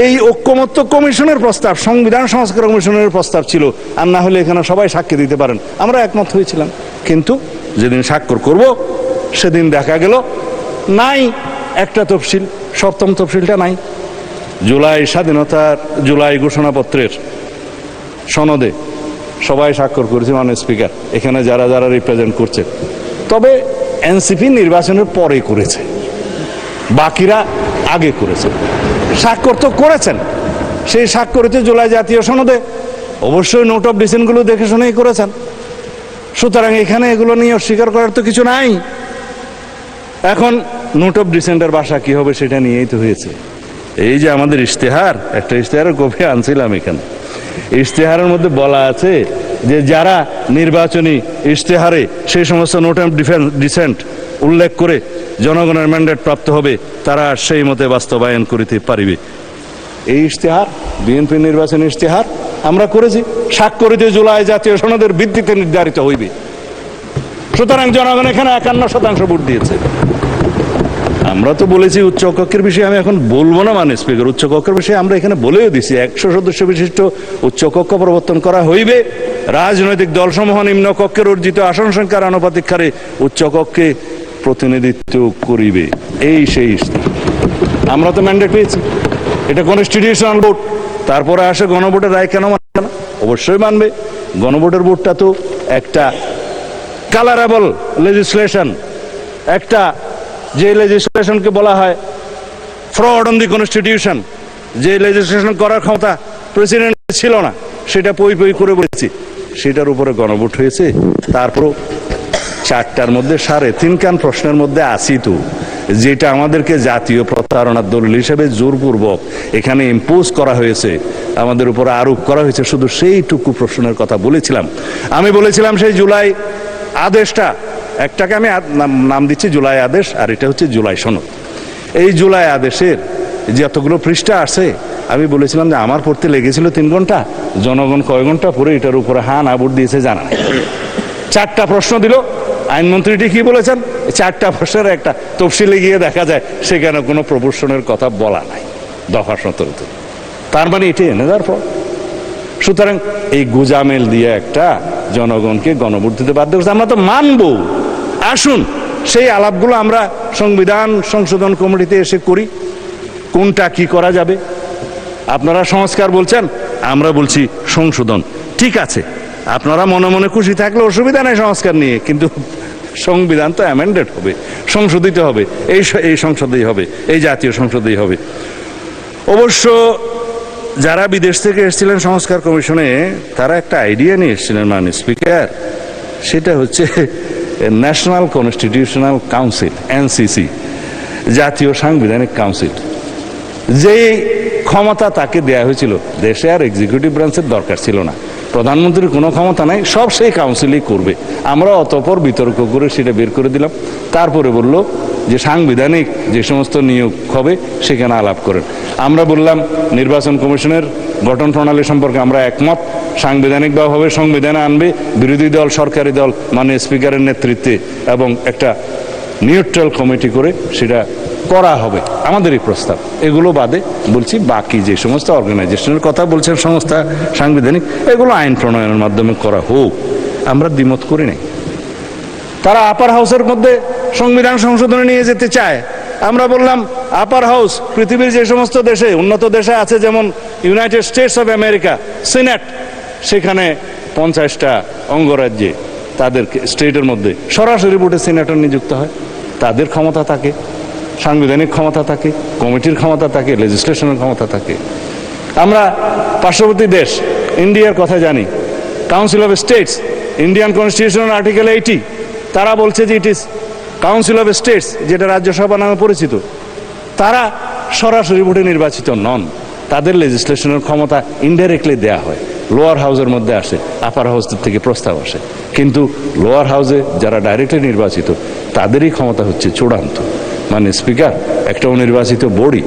এই ঐকমত্য কমিশনের প্রস্তাব, সংবিধান সংস্কার কমিশনের প্রস্তাব ছিল। আর না হলে এখানে সবাই সাক্ষী দিতে পারেন, আমরা একমত হয়েছিলাম। কিন্তু যেদিন স্বাক্ষর করব সেদিন দেখা গেল নাই একটা তফসিল, 7ম তফসিলটা নাই। জুলাই ঘোষণাপত্রের সনদে সবাই স্বাক্ষর করেছে মাননীয় স্পিকার, এখানে যারা যারা রিপ্রেজেন্ট করছে। তবে এনসিপি নির্বাচনের পরে করেছে, বাকিরা আগে করেছে। স্বাক্ষর তো করেছেন, সেই স্বাক্ষরিত জুলাই জাতীয় সনদে অবশ্যই নোট অফ ডিসেন্টগুলো দেখে শুনেই করেছেন। সুতরাং এখানে এগুলো নিয়ে অস্বীকার করার তো কিছু নাই। এখন নোট অফ ডিসেন্টের ভাষা কি হবে সেটা নিয়েই তো হয়েছে। এই যে আমাদের ইশতেহার, একটা ইশতেহারের কপি আনছিলাম এখানে, ইশতেহারের মধ্যে বলা আছে যে যারা নির্বাচনী ইশতেহারে সেই সমস্ত নোট অফ ডিসেন্ট উল্লেখ করে জনগণের ম্যান্ডেট প্রাপ্ত হবে তারা সেই মতে বাস্তবায়ন করিতে পারিবে। এই ইশতেহার বিএনপি নির্বাচনী ইশতেহার আমরা করেছি, স্বাক্ষরিত জুলাই জাতীয় সনদের ভিত্তিতে নির্ধারিত হইবে। সুতরাং জনগণ এখানে 51% ভোট দিয়েছে। আমরা তো বলেছি উচ্চ কক্ষের বিষয়ে আমি এখন বলবো না মাননীয় স্পিকার, উচ্চ কক্ষের বিষয়ে আমরা এখানে বলেও দিছি 100 সদস্য বিশিষ্ট উচ্চ কক্ষ প্রবর্তন করা হইবে। রাজনৈতিক দলসমূহ নিম্ন কক্ষের অর্জিত আসন সংখ্যার আনুপাতিক হারে উচ্চ কক্ষে প্রতিনিধিত্ব করিবে। এই সেই আমরা তো ম্যান্ডেট পেয়েছি, এটা কনস্টিটিউশনাল ভোট। তারপরে আসে গণভোটের রায় কেন মানবে না? অবশ্যই মানবে। গণভোটের ভোটটা তো একটা কালারেবল লেজিসলেশন, একটা যে লেজিসলেশনকে বলা হয় ফ্রড অন দি কনস্টিটিউশন, যে লেজিসলেশন করার ক্ষমতা প্রেসিডেন্ট ছিল না, সেটা পই পই করে বলেছি। সেটার উপরে গণভোট হয়েছে। তারপরও 4টার মধ্যে 3.5 কান প্রশ্নের মধ্যে আসি তো, যেটা আমাদেরকে জাতীয় প্রতারণার দলিল হিসেবে জোরপূর্বক এখানে ইম্পোজ করা হয়েছে, আমাদের উপর আরোপ করা হয়েছে, শুধু সেইটুকু প্রশ্নের কথা বলেছিলাম। আমি বলেছিলাম সেই জুলাই আদেশটা, একটাকে আমি নাম দিচ্ছি জুলাই আদেশ, আর এটা হচ্ছে জুলাই সনদ। এই জুলাই আদেশের যে এতগুলো পৃষ্ঠা আছে, আমি বলেছিলাম যে আমার পড়তে লেগেছিল 3 ঘন্টা, জনগণ কয় ঘন্টা পরে এটার উপরে হা না ভোট দিয়েছে জানা নেই। 4টা প্রশ্ন দিল, আইনমন্ত্রীটি কি বলেছেন, 4টা প্রশ্নের একটা তফসিলে গিয়ে দেখা যায় সেখানে কোনো প্রপোর্শনের কথা বলা নাই দফা 17-তে। তার মানে এটি এনে দেওয়ার পর, সুতরাং এই গুজামেল দিয়ে একটা জনগণকে গণভোট দিতে বাধ্য করছে। আমরা তো মানবো। আসুন সেই আলাপগুলো আমরা সংবিধান সংশোধন কমিটিতে এসে করি, কোনটা কি করা যাবে। আপনারা সংস্কার বলছেন, আমরা বলছি সংশোধন। ঠিক আছে, আপনারা মনে মনে খুশি থাকলে অসুবিধা নেই সংস্কার নিয়ে, কিন্তু সংবিধান তো অ্যামেন্ডেড হবে, সংশোধিত হবে, এই সংসদেই হবে, এই জাতীয় সংসদেই হবে। অবশ্য যারা বিদেশ থেকে এসেছিলেন সংস্কার কমিশনে, তারা একটা আইডিয়া নিয়ে এসেছিলেন মাননীয় স্পিকার, সেটা হচ্ছে ন্যাশনাল কনস্টিটিউশনাল কাউন্সিল, এনসিসি, জাতীয় সাংবিধানিক কাউন্সিল। যেই ক্ষমতা তাকে দেয়া হয়েছিল, দেশে আর এক্সিকিউটিভ ব্রাঞ্চের দরকার ছিল না, প্রধানমন্ত্রীর কোনো ক্ষমতা নাই, সব সেই কাউন্সিলই করবে। আমরা অতঃপর বিতর্ক করে সেটা বের করে দিলাম। তারপরে বলল যে সাংবিধানিক যে সমস্ত নিয়োগ হবে সেখানে আলাপ করেন। আমরা বললাম নির্বাচন কমিশনের গঠন প্রণালী সম্পর্কে আমরা একমত, সাংবিধানিকভাবে সংবিধানে আনবে বিরোধী দল, সরকারি দল, মাননীয় স্পিকারের নেতৃত্বে, এবং একটা নিউট্রাল কমিটি করে সেটা করা হবে, আমাদের এই প্রস্তাব। এগুলো বাদে বলছি বাকি যে সমস্ত অর্গানাইজেশনের কথা বলছেন সংস্থা সাংবিধানিক, এগুলো আইন প্রণয়নের মাধ্যমে করা হোক, আমরা দ্বিমত করি নাই। তারা আপার হাউসের মধ্যে সংবিধান সংশোধনে নিয়ে যেতে চায়। আমরা বললাম আপার হাউস পৃথিবীর যে সমস্ত দেশে, উন্নত দেশে আছে, যেমন United states of America, senate, সেখানে 50টা অঙ্গরাজ্যে তাদের স্টেটের মধ্যে সরাসরি ভোটে সিনেটর নিযুক্ত হয়, তাদের ক্ষমতা থাকে, সাংবিধানিক ক্ষমতা থাকে, কমিটির ক্ষমতা থাকে, লেজিসলেশনের ক্ষমতা থাকে। আমরা পার্শ্ববর্তী দেশ ইন্ডিয়ার কথা জানি, কাউন্সিল অফ স্টেটস, ইন্ডিয়ান কনস্টিটিউশনের আর্টিকেল 80, তারা বলছে যে it is council of states, যেটা রাজ্যসভা নামে পরিচিত, তারা সরাসরি ভোটে নির্বাচিত নন, তাদের লেজিসলেশনের ক্ষমতা ইনডাইরেক্টলি দেয়া হয়, লোয়ার হাউসের মধ্যে আসে, আপার হাউসের থেকে প্রস্তাব আসে, কিন্তু লোয়ার হাউসে যারা ডাইরেক্টলি নির্বাচিত তাদেরই ক্ষমতা হচ্ছে চূড়ান্ত। মানে স্পিকার, একটা অনির্বাচিত বডি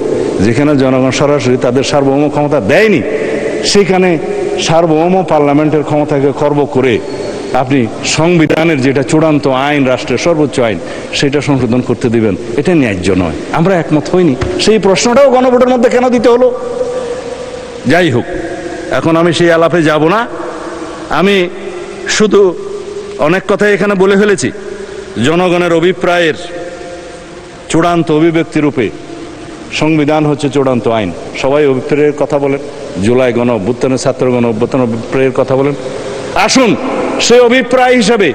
যেখানে জনগণ সরাসরি তাদের সার্বভৌম ক্ষমতা দেয়নি, সেখানে সার্বভৌম পার্লামেন্টের ক্ষমতাকে খর্ব করে আপনি সংবিধানের যেটা চূড়ান্ত আইন, রাষ্ট্রের সর্বোচ্চ আইন, সেটা সংশোধন করতে দিবেন, এটা ন্যায্য নয়। আমরা একমত হইনি। সেই প্রশ্নটাও গণভোটের মধ্যে কেন দিতে হলো? যাই হোক, এখন আমি সেই আলাপে যাব না। আমি শুধু অনেক কথাই এখানে বলে ফেলেছি। জনগণের অভিপ্রায়ের চূড়ান্ত অভিব্যক্তি রূপে সংবিধান হচ্ছে চূড়ান্ত আইন। সবাই অভিপ্রায়ের কথা বলেন, জুলাই গণ অভ্যুত্থানের, ছাত্র গণ অভ্যুত্থানের অভিপ্রায়ের কথা বলেন। আসুন সে অভিপ্রায় হিসাবে,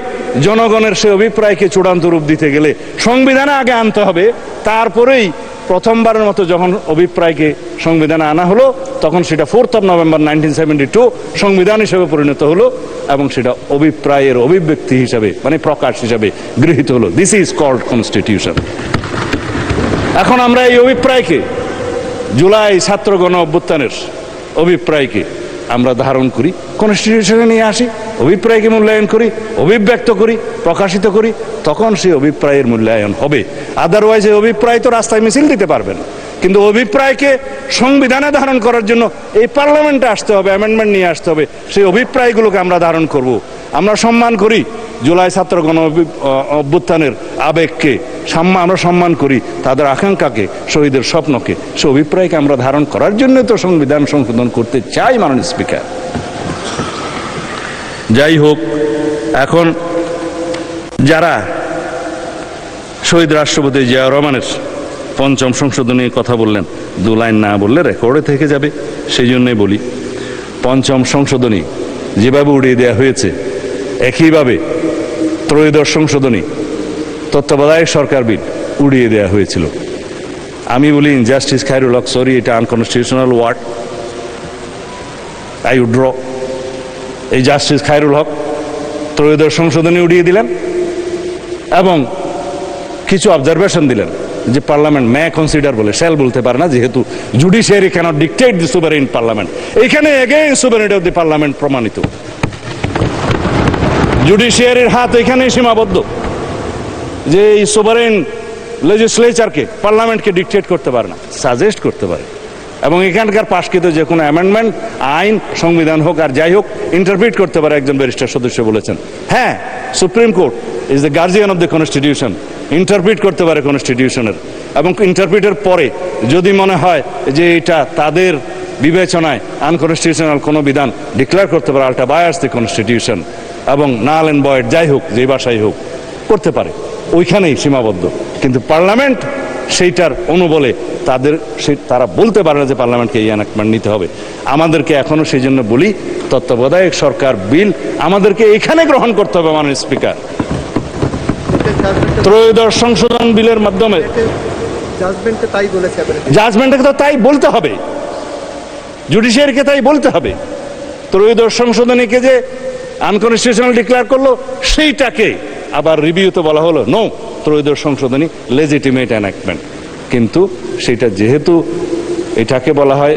জনগণের সে অভিপ্রায়কে চূড়ান্ত রূপ দিতে গেলে সংবিধানে আগে আনতে হবে, তারপরেই প্রথমবারের মতো যখন অভিপ্রায়কে সংবিধানে আনা হলো, তখন সেটা 4th of November 1972 সংবিধান হিসেবে পরিণত হলো, এবং সেটা অভিপ্রায়ের অভিব্যক্তি হিসাবে, মানে প্রকাশ হিসাবে গৃহীত হলো। This is called constitution. এখন আমরা এই অভিপ্রায়কে, জুলাই ছাত্র গণ অভ্যুত্থানের অভিপ্রায়কে আমরা ধারণ করি, কনস্টিটিউশনে নিয়ে আসি, অভিপ্রায়কে মূল্যায়ন করি, অভিব্যক্ত করি, প্রকাশিত করি, তখন সেই অভিপ্রায়ের মূল্যায়ন হবে। আদারওয়াইজ এই অভিপ্রায় তো রাস্তায় মিছিল দিতে পারবেন, কিন্তু অভিপ্রায়কে সংবিধানে ধারণ করার জন্য এই পার্লামেন্টে আসতে হবে, অ্যামেন্ডমেন্ট নিয়ে আসতে হবে। সেই অভিপ্রায়গুলোকে আমরা ধারণ করব। আমরা সম্মান করি জুলাই ছাত্র গণ অভ্যুত্থানের আবেগকে, আমরা সম্মান করি তাদের আকাঙ্ক্ষাকে, শহীদের স্বপ্নকে। সে অভিপ্রায়কে আমরা ধারণ করার জন্য তো সংবিধান সংশোধন করতে চাই মাননীয় স্পিকার। যাই হোক, এখন যারা শহীদ রাষ্ট্রপতি জিয়াউর রহমানের 5ম সংশোধনীর কথা বললেন, 2 লাইন না বললে রেকর্ডে থেকে যাবে, সেই জন্যই বলি। 5ম সংশোধনী যেভাবে উড়িয়ে দেওয়া হয়েছে, একইভাবে 3য় সংশোধনী তত্ত্বাবধায়ক সরকার বিল উড়িয়ে দেওয়া হয়েছিল। আমি বলি ইনজাস্টিস, খায়রুল হক, সরি, এটা আনকনস্টিটিউশনাল ওয়ার্ড, আই উইথড্র। এই জাস্টিস খায়রুল হক ত্রয়োদশ সংশোধনী উড়িয়ে দিলেন এবং কিছু অবজারভেশন দিলেন যে পার্লামেন্ট মে কনসিডার বলে শ্যাল বলতে পারে না, যেহেতু জুডিশিয়ারি ক্যানট ডিক্টেট দি সুভারেইন পার্লামেন্ট। এখানে এগেইন সুভারেনিটি অফ দি পার্লামেন্ট প্রমাণিত। জুডিশিয়ারির হাত এখানেই সীমাবদ্ধ যে এই সুভারেইন লেজিসলেচারকে পার্লামেন্টকে ডিক্টেট করতে পারে না, সাজেস্ট করতে পারে। এবং এখানকার পাশকৃত যে কোনো অ্যামেন্ডমেন্ট, আইন, সংবিধান হোক আর যাই হোক, ইন্টারপ্রিট করতে পারে একজন ব্যারিস্টার সদস্য বলেছেন। হ্যাঁ, supreme court is the guardian of the constitution, interpret করতে পারে কনস্টিটিউশনের, এবং ইন্টারপ্রিটের পরে যদি মনে হয় যে এটা তাদের বিবেচনায় আনকনস্টিটিউশনাল কোনো বিধান ডিক্লেয়ার করতে পারে, আল্টা বায়াস দি কনস্টিটিউশন, এবং নাল অ্যান্ড ভয়েড যাই হোক, যেই ভাষাই হোক করতে পারে, ওইখানেই সীমাবদ্ধ। কিন্তু পার্লামেন্ট সেইটার অনুবলে তারা বলতে পারে না যে পার্লামেন্টকে এই এনাক্টমেন্ট নিতে হবে। আমাদেরকে এখনো সেই জন্য বলি, তত্ত্বাবধায়ক সরকার বিল আমাদেরকে এখানে গ্রহণ করতে হবে মাননীয় স্পিকার। ত্রয়োদশ সংশোধন বিলের মাধ্যমে জাজমেন্টকে তো তাই বলতে হবে, জুডিশিয়ারিকে তাই বলতে হবে। ত্রয়োদশ সংশোধনীকে যে আনকনস্টিটিউশনাল ডিক্লেয়ার করলো, সেইটাকে আবার রিভিউতে বলা হলো নো, ত্রয়োদশ সংশোধনী লেজিটিমেট এনাক্টমেন্ট। কিন্তু সেটা যেহেতু এটাকে বলা হয়,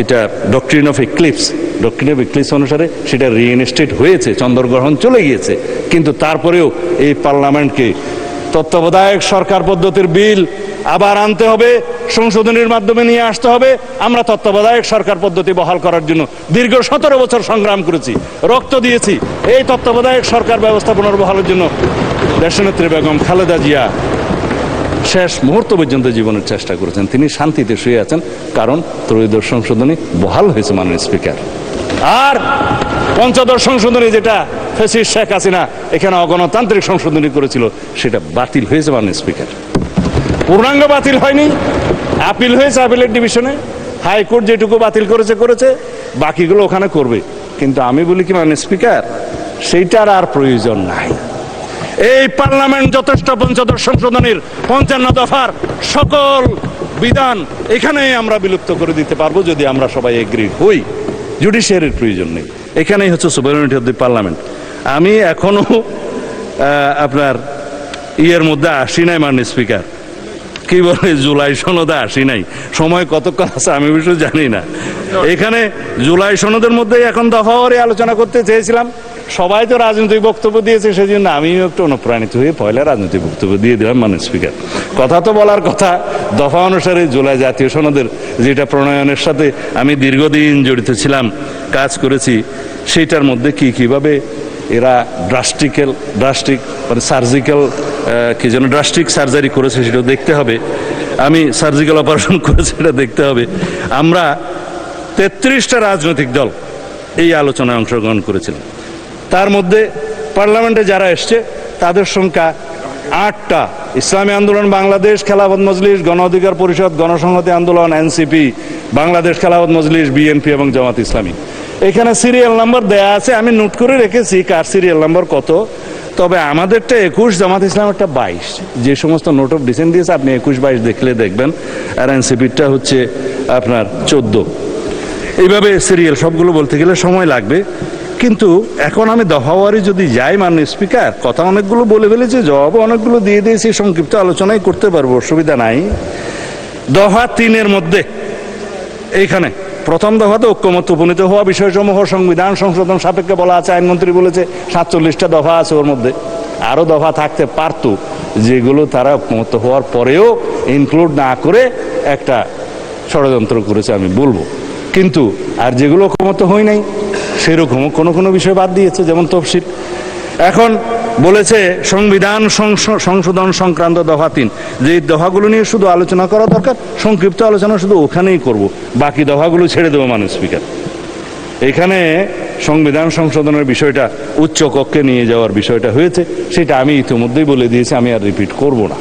এটা doctrine of eclipse, doctrine of eclipse অনুসারে সেটা রিইনস্টেট হয়েছে, চন্দ্রগ্রহণ চলে গিয়েছে। কিন্তু তারপরেও এই পার্লামেন্টকে তত্ত্বাবধায়ক সরকার পদ্ধতির বিল আবার আনতে হবে, সংশোধনীর মাধ্যমে নিয়ে আসতে হবে। আমরা তত্ত্বাবধায়ক সরকার পদ্ধতি বহাল করার জন্য দীর্ঘ 17 বছর সংগ্রাম করেছি, রক্ত দিয়েছি। এই তত্ত্বাবধায়ক সরকার ব্যবস্থা পুনর্বহালের জন্য দেশনেত্রী বেগম খালেদা জিয়া শেষ মুহূর্ত পর্যন্ত জীবনের চেষ্টা করেছেন। তিনি শান্তিতে শুয়ে আছেন, কারণ ত্রয়োদশ সংশোধনী বহাল হয়েছে মাননীয় স্পিকার। আর পঞ্চদশ সংশোধনী, যেটা ফ্যাসিস্ট শেখ হাসিনা এখানে অগণতান্ত্রিক সংশোধনী করেছিল, সেটা বাতিল হয়েছে মাননীয় স্পিকার। পূর্ণাঙ্গ বাতিল হয়নি, আপিল হয়েছে আপিলের ডিভিশনে। হাইকোর্ট যেটুকু বাতিল করেছে, বাকিগুলো ওখানে করবে। কিন্তু আমি বলি কি মাননীয় স্পিকার, সেইটার আর প্রয়োজন নাই। এই পার্লামেন্ট যথেষ্ট পঞ্চদশ সংশোধনীর 55 দফার সকল বিধান এখানেই আমরা বিলুপ্ত করে দিতে পারবো, যদি আমরা সবাই এগ্রি হই। জুডিশিয়ারির প্রয়োজন নেই, এখানেই হচ্ছে সুভারেনিটি অফ দি পার্লামেন্ট। আমি এখনো আপনার ইয়ের মধ্যে আসি নাই মাননীয় স্পিকার, কি বলে জুলাই সনদে আসি নাই। সময় কতক্ষণ আছে আমি অবশ্য জানি না। এখানে জুলাই সনদের মধ্যে এখন দফাওয়ারি আলোচনা করতে চেয়েছিলাম। সবাই তো রাজনৈতিক বক্তব্য দিয়েছে, সেই জন্য আমিও একটু অনুপ্রাণিত হয়ে পয়লা রাজনৈতিক বক্তব্য দিয়ে দিলাম মাননীয় স্পিকার। কথা তো বলার কথা, দফা অনুসারে জুলাই জাতীয় সনদের যেটা প্রণয়নের সাথে আমি দীর্ঘদিন জড়িত ছিলাম, কাজ করেছি, সেইটার মধ্যে কিভাবে এরা ড্রাস্টিক মানে সার্জিক্যাল কি যেন ড্রাস্টিক সার্জারি করেছে সেটাও দেখতে হবে। আমি সার্জিক্যাল অপারেশন করেছি, এটা দেখতে হবে। আমরা 33টা রাজনৈতিক দল এই আলোচনায় অংশগ্রহণ করেছিলাম। তার মধ্যে পার্লামেন্টে যারা এসছে তাদের সংখ্যা 8টা। ইসলামী আন্দোলন বাংলাদেশ, খেলাফত মজলিস, গণ অধিকার পরিষদ, গণসংহতি আন্দোলন, এনসিপি, বাংলাদেশ খেলাফত মজলিস, বিএনপি এবং জামাত ইসলামী। এখানে সিরিয়াল নাম্বার দেয়া আছে, আমি নোট করে রেখেছি কার সিরিয়াল নাম্বার কত। তবে আমাদেরটা 21, জামাত ইসলামেরটা 22। যে সমস্ত নোট অফ ডিসেন্ট দিয়েছে আপনি 21-22 দেখলে দেখবেন। আর এনসিপিটা হচ্ছে আপনার 14। এইভাবে সিরিয়াল সবগুলো বলতে গেলে সময় লাগবে। কিন্তু এখন আমি দফাওয়ারি যদি যাই মাননীয় স্পিকার, কথা অনেকগুলো বলে ফেলেছি, জবাবও অনেকগুলো দিয়ে দিয়েছি, সংক্ষিপ্ত আলোচনাই করতে পারবো, অসুবিধা নাই। দফা 3-এর মধ্যে এইখানে প্রথম দফাতে ঐক্যমত উপনীত হওয়া বিষয়সমূহ সংবিধান সংশোধন সাপেক্ষে বলা আছে। আইনমন্ত্রী বলেছে 47টা দফা আছে, ওর মধ্যে আরো দফা থাকতে পারত, যেগুলো তারা ঐক্যমত হওয়ার পরেও ইনক্লুড না করে একটা ষড়যন্ত্র করেছে আমি বলবো। কিন্তু আর যেগুলো ঐক্যমত হয় নাই সেরকম কোনো বিষয় বাদ দিয়েছে, যেমন তফসিল। এখন বলেছে সংবিধান সংশোধন সংক্রান্ত দফা 3, যে দফাগুলো নিয়ে শুধু আলোচনা করা দরকার, সংক্ষিপ্ত আলোচনা শুধু ওখানেই করব, বাকি দফাগুলো ছেড়ে দেবো মাননীয় স্পিকার। এখানে সংবিধান সংশোধনের বিষয়টা উচ্চ কক্ষে নিয়ে যাওয়ার বিষয়টা হয়েছে, সেটা আমি ইতিমধ্যেই বলে দিয়েছি, আমি আর রিপিট করব না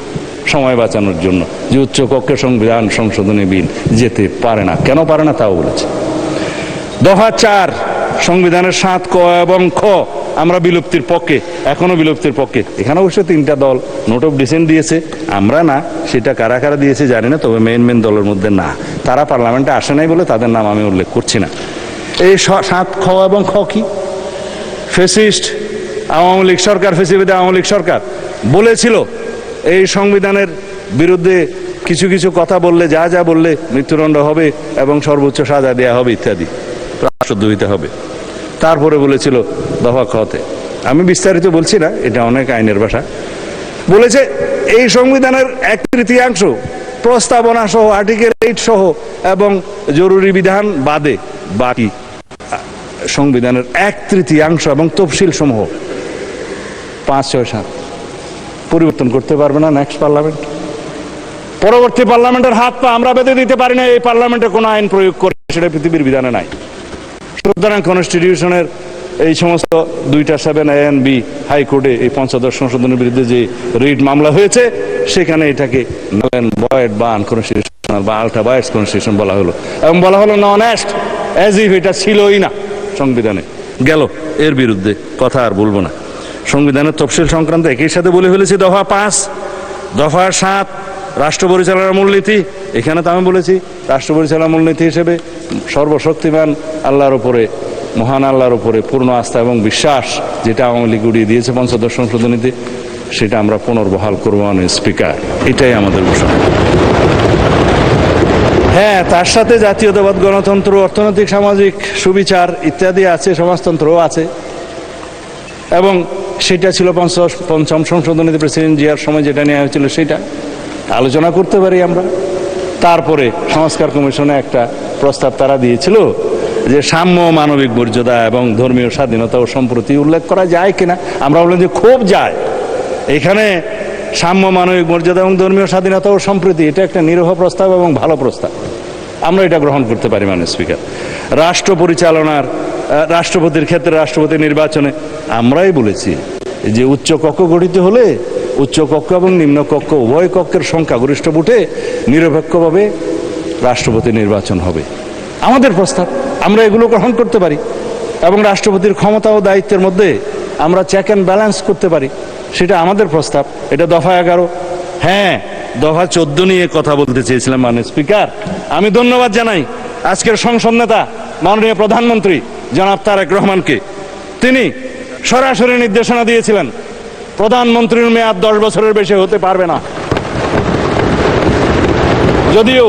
সময় বাঁচানোর জন্য, যে উচ্চ কক্ষে সংবিধান সংশোধনী বিল যেতে পারে না। কেন পারে না তাও বলেছে। দফা 4, সংবিধানের 7 ক এবং খ আমরা বিলুপ্তির পক্ষে, এখনো বিলুপ্তির পক্ষে। এখানে অবশ্য 3টা দল নোট অফ ডিসেন্ট দিয়েছে, আমরা না। সেটা কারা কারা দিয়েছে জানি না, তবে মেন দলের মধ্যে না। তারা পার্লামেন্টে আসে নাই বলে তাদের নাম আমি উল্লেখ করছি না। এই 7 খ এবং খ কি? ফেসিস্ট আওয়ামী লীগ সরকার, ফেসিবাদী আওয়ামী লীগ সরকার বলেছিল এই সংবিধানের বিরুদ্ধে কিছু কিছু কথা বললে, যা যা বললে মৃত্যুদণ্ড হবে এবং সর্বোচ্চ সাজা দেওয়া হবে ইত্যাদি, রাষ্ট্রদ্রোহিতা হবে। তারপরে বলেছিল দফা খতে, আমি বিস্তারিত বলছি না, এটা অনেক আইনের ভাষা, বলেছে এই সংবিধানের 1/3 প্রস্তাবনা সহ আর্টিকেল 8 সহ এবং জরুরি বিধান বাদে বাকি সংবিধানের 1/3 এবং তফসিল সমূহ 5, 6, 7 পরিবর্তন করতে পারবে না নেক্সট পার্লামেন্ট। পরবর্তী পার্লামেন্টের হাত পা আমরা বেঁধে দিতে পারি না এই পার্লামেন্টে কোনো আইন প্রয়োগ করে, সেটা পৃথিবীর বিধানে নাই। সুতরাং কনস্টিটিউশনের এই সমস্ত 2টা 7A and B হাইকোর্টে এই 5ম সংশোধনের বিরুদ্ধে যে রিট মামলা হয়েছে, সেখানে এটাকে নন ভয়েড বা আনকনস্টিটিউশনাল বা আল্ট্রা ভায়োলেন্স কনস্টিটিউশন বলা হলো, এবং বলা হলো নন অ্যাস্ট, অ্যাজ ইফ এটা ছিলই না সংবিধানে। গেল, এর বিরুদ্ধে কথা আর বলবো না। সংবিধানের তফসিল সংক্রান্ত একই সাথে বলে ফেলেছি দফা 5, দফা 7 রাষ্ট্র পরিচালনার মূলনীতি। এখানে তো আমি বলেছি রাষ্ট্র পরিচালনার মূলনীতি হিসেবে সর্বশক্তিমান আল্লাহর উপরে, মহান আল্লাহর উপরে পূর্ণ আস্থা এবং বিশ্বাস, যেটা আওয়ামী লীগ উড়িয়ে দিয়েছে 5ম সংশোধনীতে, সেটা আমরা পুনর্বহাল করবো মাননীয় স্পিকার, এটাই আমাদের ঘোষণা। হ্যাঁ, তার সাথে জাতীয়তাবাদ, গণতন্ত্র, অর্থনৈতিক সামাজিক সুবিচার ইত্যাদি আছে, সমাজতন্ত্রও আছে, এবং সেটা ছিল 5ম সংশোধনীতে প্রেসিডেন্ট জিয়ার সময় যেটা নেওয়া হয়েছিল, সেটা আলোচনা করতে পারি আমরা। তারপরে সংস্কার কমিশনে একটা প্রস্তাব তারা দিয়েছিল যে সাম্য, মানবিক মর্যাদা এবং ধর্মীয় স্বাধীনতা ও সম্প্রতি উল্লেখ করা যায় কিনা। আমরা বললাম যে খুব যায়, এখানে সাম্য, মানবিক মর্যাদা এবং ধর্মীয় স্বাধীনতা ও সম্প্রীতি, এটা একটা নিরীহ প্রস্তাব এবং ভালো প্রস্তাব, আমরা এটা গ্রহণ করতে পারি মাননীয় স্পিকার। রাষ্ট্র পরিচালনার, রাষ্ট্রপতির ক্ষেত্রে রাষ্ট্রপতি নির্বাচনে আমরাই বলেছি যে উচ্চ কক্ষ গঠিত হলে উচ্চ কক্ষ এবং নিম্ন কক্ষ উভয় কক্ষের সংখ্যাগরিষ্ঠ ভোটে নিরপেক্ষভাবে রাষ্ট্রপতি নির্বাচন হবে, আমাদের প্রস্তাব, আমরা এগুলো গ্রহণ করতে পারি। এবং রাষ্ট্রপতির ক্ষমতা ও দায়িত্বের মধ্যে আমরা চেক অ্যান্ড ব্যালেন্স করতে পারি, সেটা আমাদের প্রস্তাব। এটা দফা 11। হ্যাঁ, দফা 14 নিয়ে কথা বলতে চেয়েছিলাম মাননীয় স্পিকার। আমি ধন্যবাদ জানাই আজকের সংসদ নেতা মাননীয় প্রধানমন্ত্রী জনাব তারেক রহমানকে। তিনি সরাসরি নির্দেশনা দিয়েছিলেন প্রধানমন্ত্রীর মেয়াদ 10 বছরের বেশি হতে পারবে না। যদিও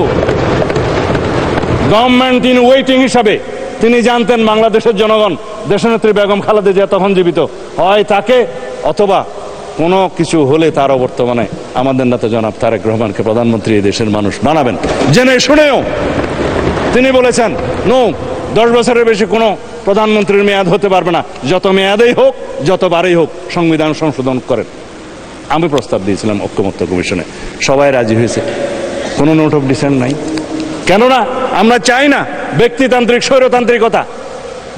গভর্নমেন্ট ইন ওয়েটিং হিসাবে তিনি জানতেন বাংলাদেশের জনগণ, দেশনেত্রী বেগম খালেদা জিয়া তখন জীবিত, হয় তাকে অথবা কোনো কিছু হলে তার অবর্তমানে আমাদের নেতা জনাব তারেক রহমানকে প্রধানমন্ত্রী এই দেশের মানুষ বানাবেন। জেনে শুনেও তিনি বলেছেন নো, 10 বছরের বেশি কোনো প্রধানমন্ত্রীর মেয়াদ হতে পারবে না, যত মেয়াদেই হোক, যতবারই হোক সংবিধান সংশোধন করেন। আমি প্রস্তাব দিয়েছিলাম ঐক্যমত্য কমিশনে, সবাই রাজি হয়েছে, কোনো নোট অফ ডিসেন্ট নাই। কেননা আমরা চাই না ব্যক্তিতান্ত্রিক স্বৈরতান্ত্রিকতা,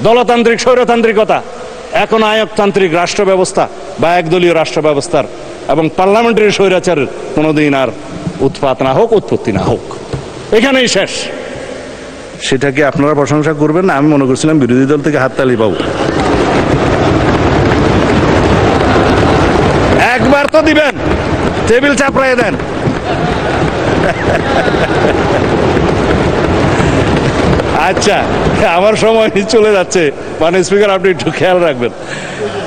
দলতান্ত্রিক স্বৈরতান্ত্রিকতা, এখন আয়কতান্ত্রিক রাষ্ট্র ব্যবস্থা বা একদলীয় রাষ্ট্র ব্যবস্থার এবং পার্লামেন্টারি স্বৈরাচারের কোনোদিন আর উৎপাত না হোক, উৎপত্তি না হোক, এখানেই শেষ। সেটাকে আপনারা প্রশংসা করবেন না, আমি মনে করছিলাম বিরোধী দল থেকে হাততালি পাবো। একবার তো দিবেন, টেবিল চাপড়াই দেন। আচ্ছা, আমার সময় চলে যাচ্ছে, মানে স্পিকার আপনি একটু খেয়াল রাখবেন।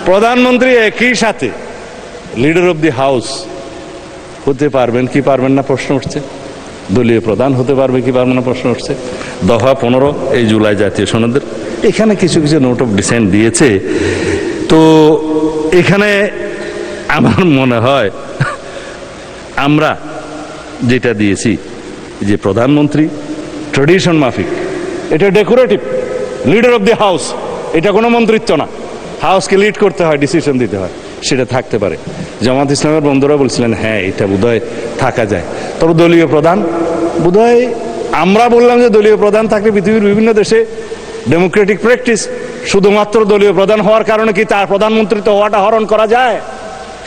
প্রধানমন্ত্রী একই সাথে লিডার অব দি হাউস হতে পারবেন কি পারবেন না প্রশ্ন উঠছে, দলীয় প্রধান হতে পারবে কি পারবে না প্রশ্ন উঠছে। দফা 15 এই জুলাই জাতীয় সনদের এখানে কিছু কিছু নোট অফ ডিসেন্ট দিয়েছে। তো এখানে আমার মনে হয় আমরা যেটা দিয়েছি যে প্রধানমন্ত্রী ট্রেডিশন মাফিক, এটা decorative, leader of the house, এটা কোনো মন্ত্রিত্ব না, হাউসকে লিড করতে হয়, ডিসিশন দিতে হয়, সেটা থাকতে পারে। জামাত ইসলামের বন্ধুরা বলছিলেন হ্যাঁ এটা বোধহয় থাকা যায়, তবে দলীয় প্রধান বোধহয়, আমরা বললাম যে দলীয় প্রধান থাকলে পৃথিবীর বিভিন্ন দেশে ডেমোক্রেটিক প্র্যাকটিস, শুধুমাত্র দলীয় প্রধান হওয়ার কারণে কি তার প্রধানমন্ত্রিত্ব হওয়াটা হরণ করা যায়?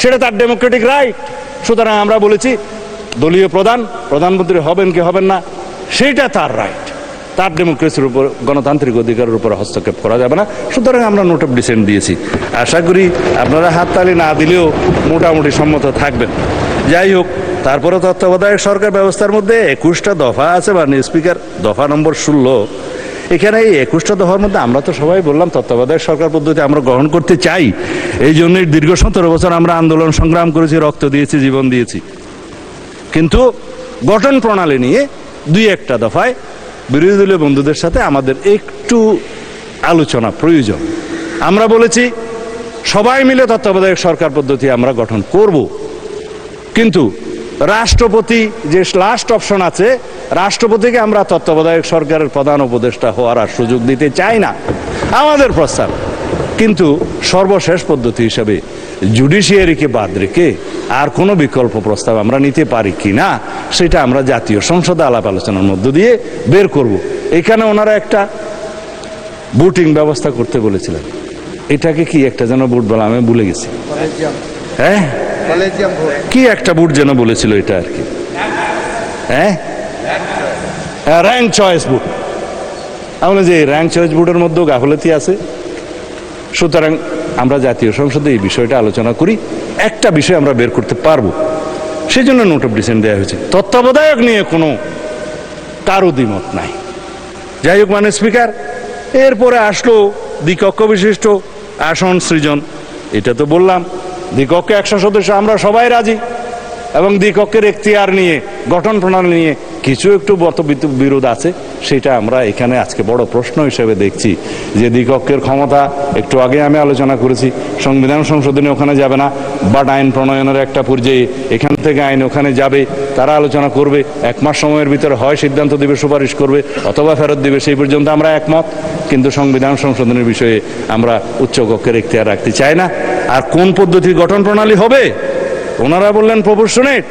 সেটা তার ডেমোক্রেটিক রাইট। সুতরাং আমরা বলেছি দলীয় প্রধান প্রধানমন্ত্রী হবেন কি হবেন না সেইটা তার রাইট, তার ডেমোক্রেসির উপর, গণতান্ত্রিক অধিকারের উপর হস্তক্ষেপ করা যাবে না। সুতরাং আমরা নোট অফ ডিসেন্ট দিয়েছি। আশা করি আপনারা হাততালি না দিলেও মোটামুটি সম্মত থাকবেন। যাই হোক, তারপরে তত্ত্বাবধায়ক সরকার ব্যবস্থার মধ্যে 21টা দফা আছে মাননীয় স্পিকার। দফা নম্বর 16, এখানে এই 21টা দফার মধ্যে আমরা তো সবাই বললাম তত্ত্বাবধায়ক সরকার পদ্ধতি আমরা গ্রহণ করতে চাই। এই জন্যই দীর্ঘ 17 বছর আমরা আন্দোলন সংগ্রাম করেছি, রক্ত দিয়েছি, জীবন দিয়েছি। কিন্তু গঠন প্রণালী নিয়ে 2-1টা দফায় বিরোধী দলীয় বন্ধুদের সাথে আমাদের একটু আলোচনা প্রয়োজন। আমরা বলেছি সবাই মিলে তত্ত্বাবধায়ক সরকার পদ্ধতি আমরা গঠন করব, কিন্তু রাষ্ট্রপতি যে লাস্ট অপশন আছে, রাষ্ট্রপতিকে আমরা তত্ত্বাবধায়ক সরকারের প্রধান উপদেষ্টা হওয়ার আর সুযোগ দিতে চাই না, আমাদের প্রস্তাব। কিন্তু সর্বশেষ পদ্ধতি হিসাবে জুডিশিয়ারিকে বাদ রেখে আর কোনো বিকল্প প্রস্তাব আমরা নিতে পারি কিনা সেটা আমরা জাতীয় সংসদে আলাপ আলোচনার মধ্য দিয়ে বের করব। এখানে ওনারা একটা ভোটিং ব্যবস্থা করতে বলেছিলেন, এটাকে কি একটা যেন ভোট বলা আমি ভুলে গেছি, হ্যাঁ কি একটা ভোট যেন বলেছিল এটা আর কি, হ্যাঁ র্যাঙ্ক চয়েস ভোট। আমরা যে র্যাঙ্ক চয়েস ভোটের মধ্যেও গাফলতি আছে। সুতরাং আমরা জাতীয় সংসদে এই বিষয়টা আলোচনা করি, একটা বিষয় আমরা বের করতে পারবো, সেই জন্য নোট অফ ডিসেন্ট দেওয়া হয়েছে। তত্ত্বাবধায়ক নিয়ে কোনো কারো দ্বিমত নাই। যাই হোক, মানে স্পিকার, এরপরে আসলো দ্বিকক্ষ বিশিষ্ট আসন সৃজন। এটা তো বললাম দ্বিকক্ষে 100 সদস্য, আমরা সবাই রাজি, এবং দ্বিকক্ষের এখতিয়ার নিয়ে গঠন প্রণালী নিয়ে কিছু একটু বিরোধ আছে, সেটা আমরা এখানে আজকে বড় প্রশ্ন হিসেবে দেখছি যে দ্বিকক্ষের ক্ষমতা, একটু আগে আমি আলোচনা করেছি, সংবিধান সংশোধনী ওখানে যাবে না, বাট আইন প্রণয়নের একটা পর্যায়ে এখান থেকে আইন ওখানে যাবে, তারা আলোচনা করবে, 1 মাস সময়ের ভিতরে হয় সিদ্ধান্ত দিবে, সুপারিশ করবে, অথবা ফেরত দিবে, সেই পর্যন্ত আমরা একমত। কিন্তু সংবিধান সংশোধনের বিষয়ে আমরা উচ্চকক্ষের এখতিয়ার রাখতে চাই না। আর কোন পদ্ধতি গঠন প্রণালী হবে, ওনারা বললেন প্রপোর্শনেট,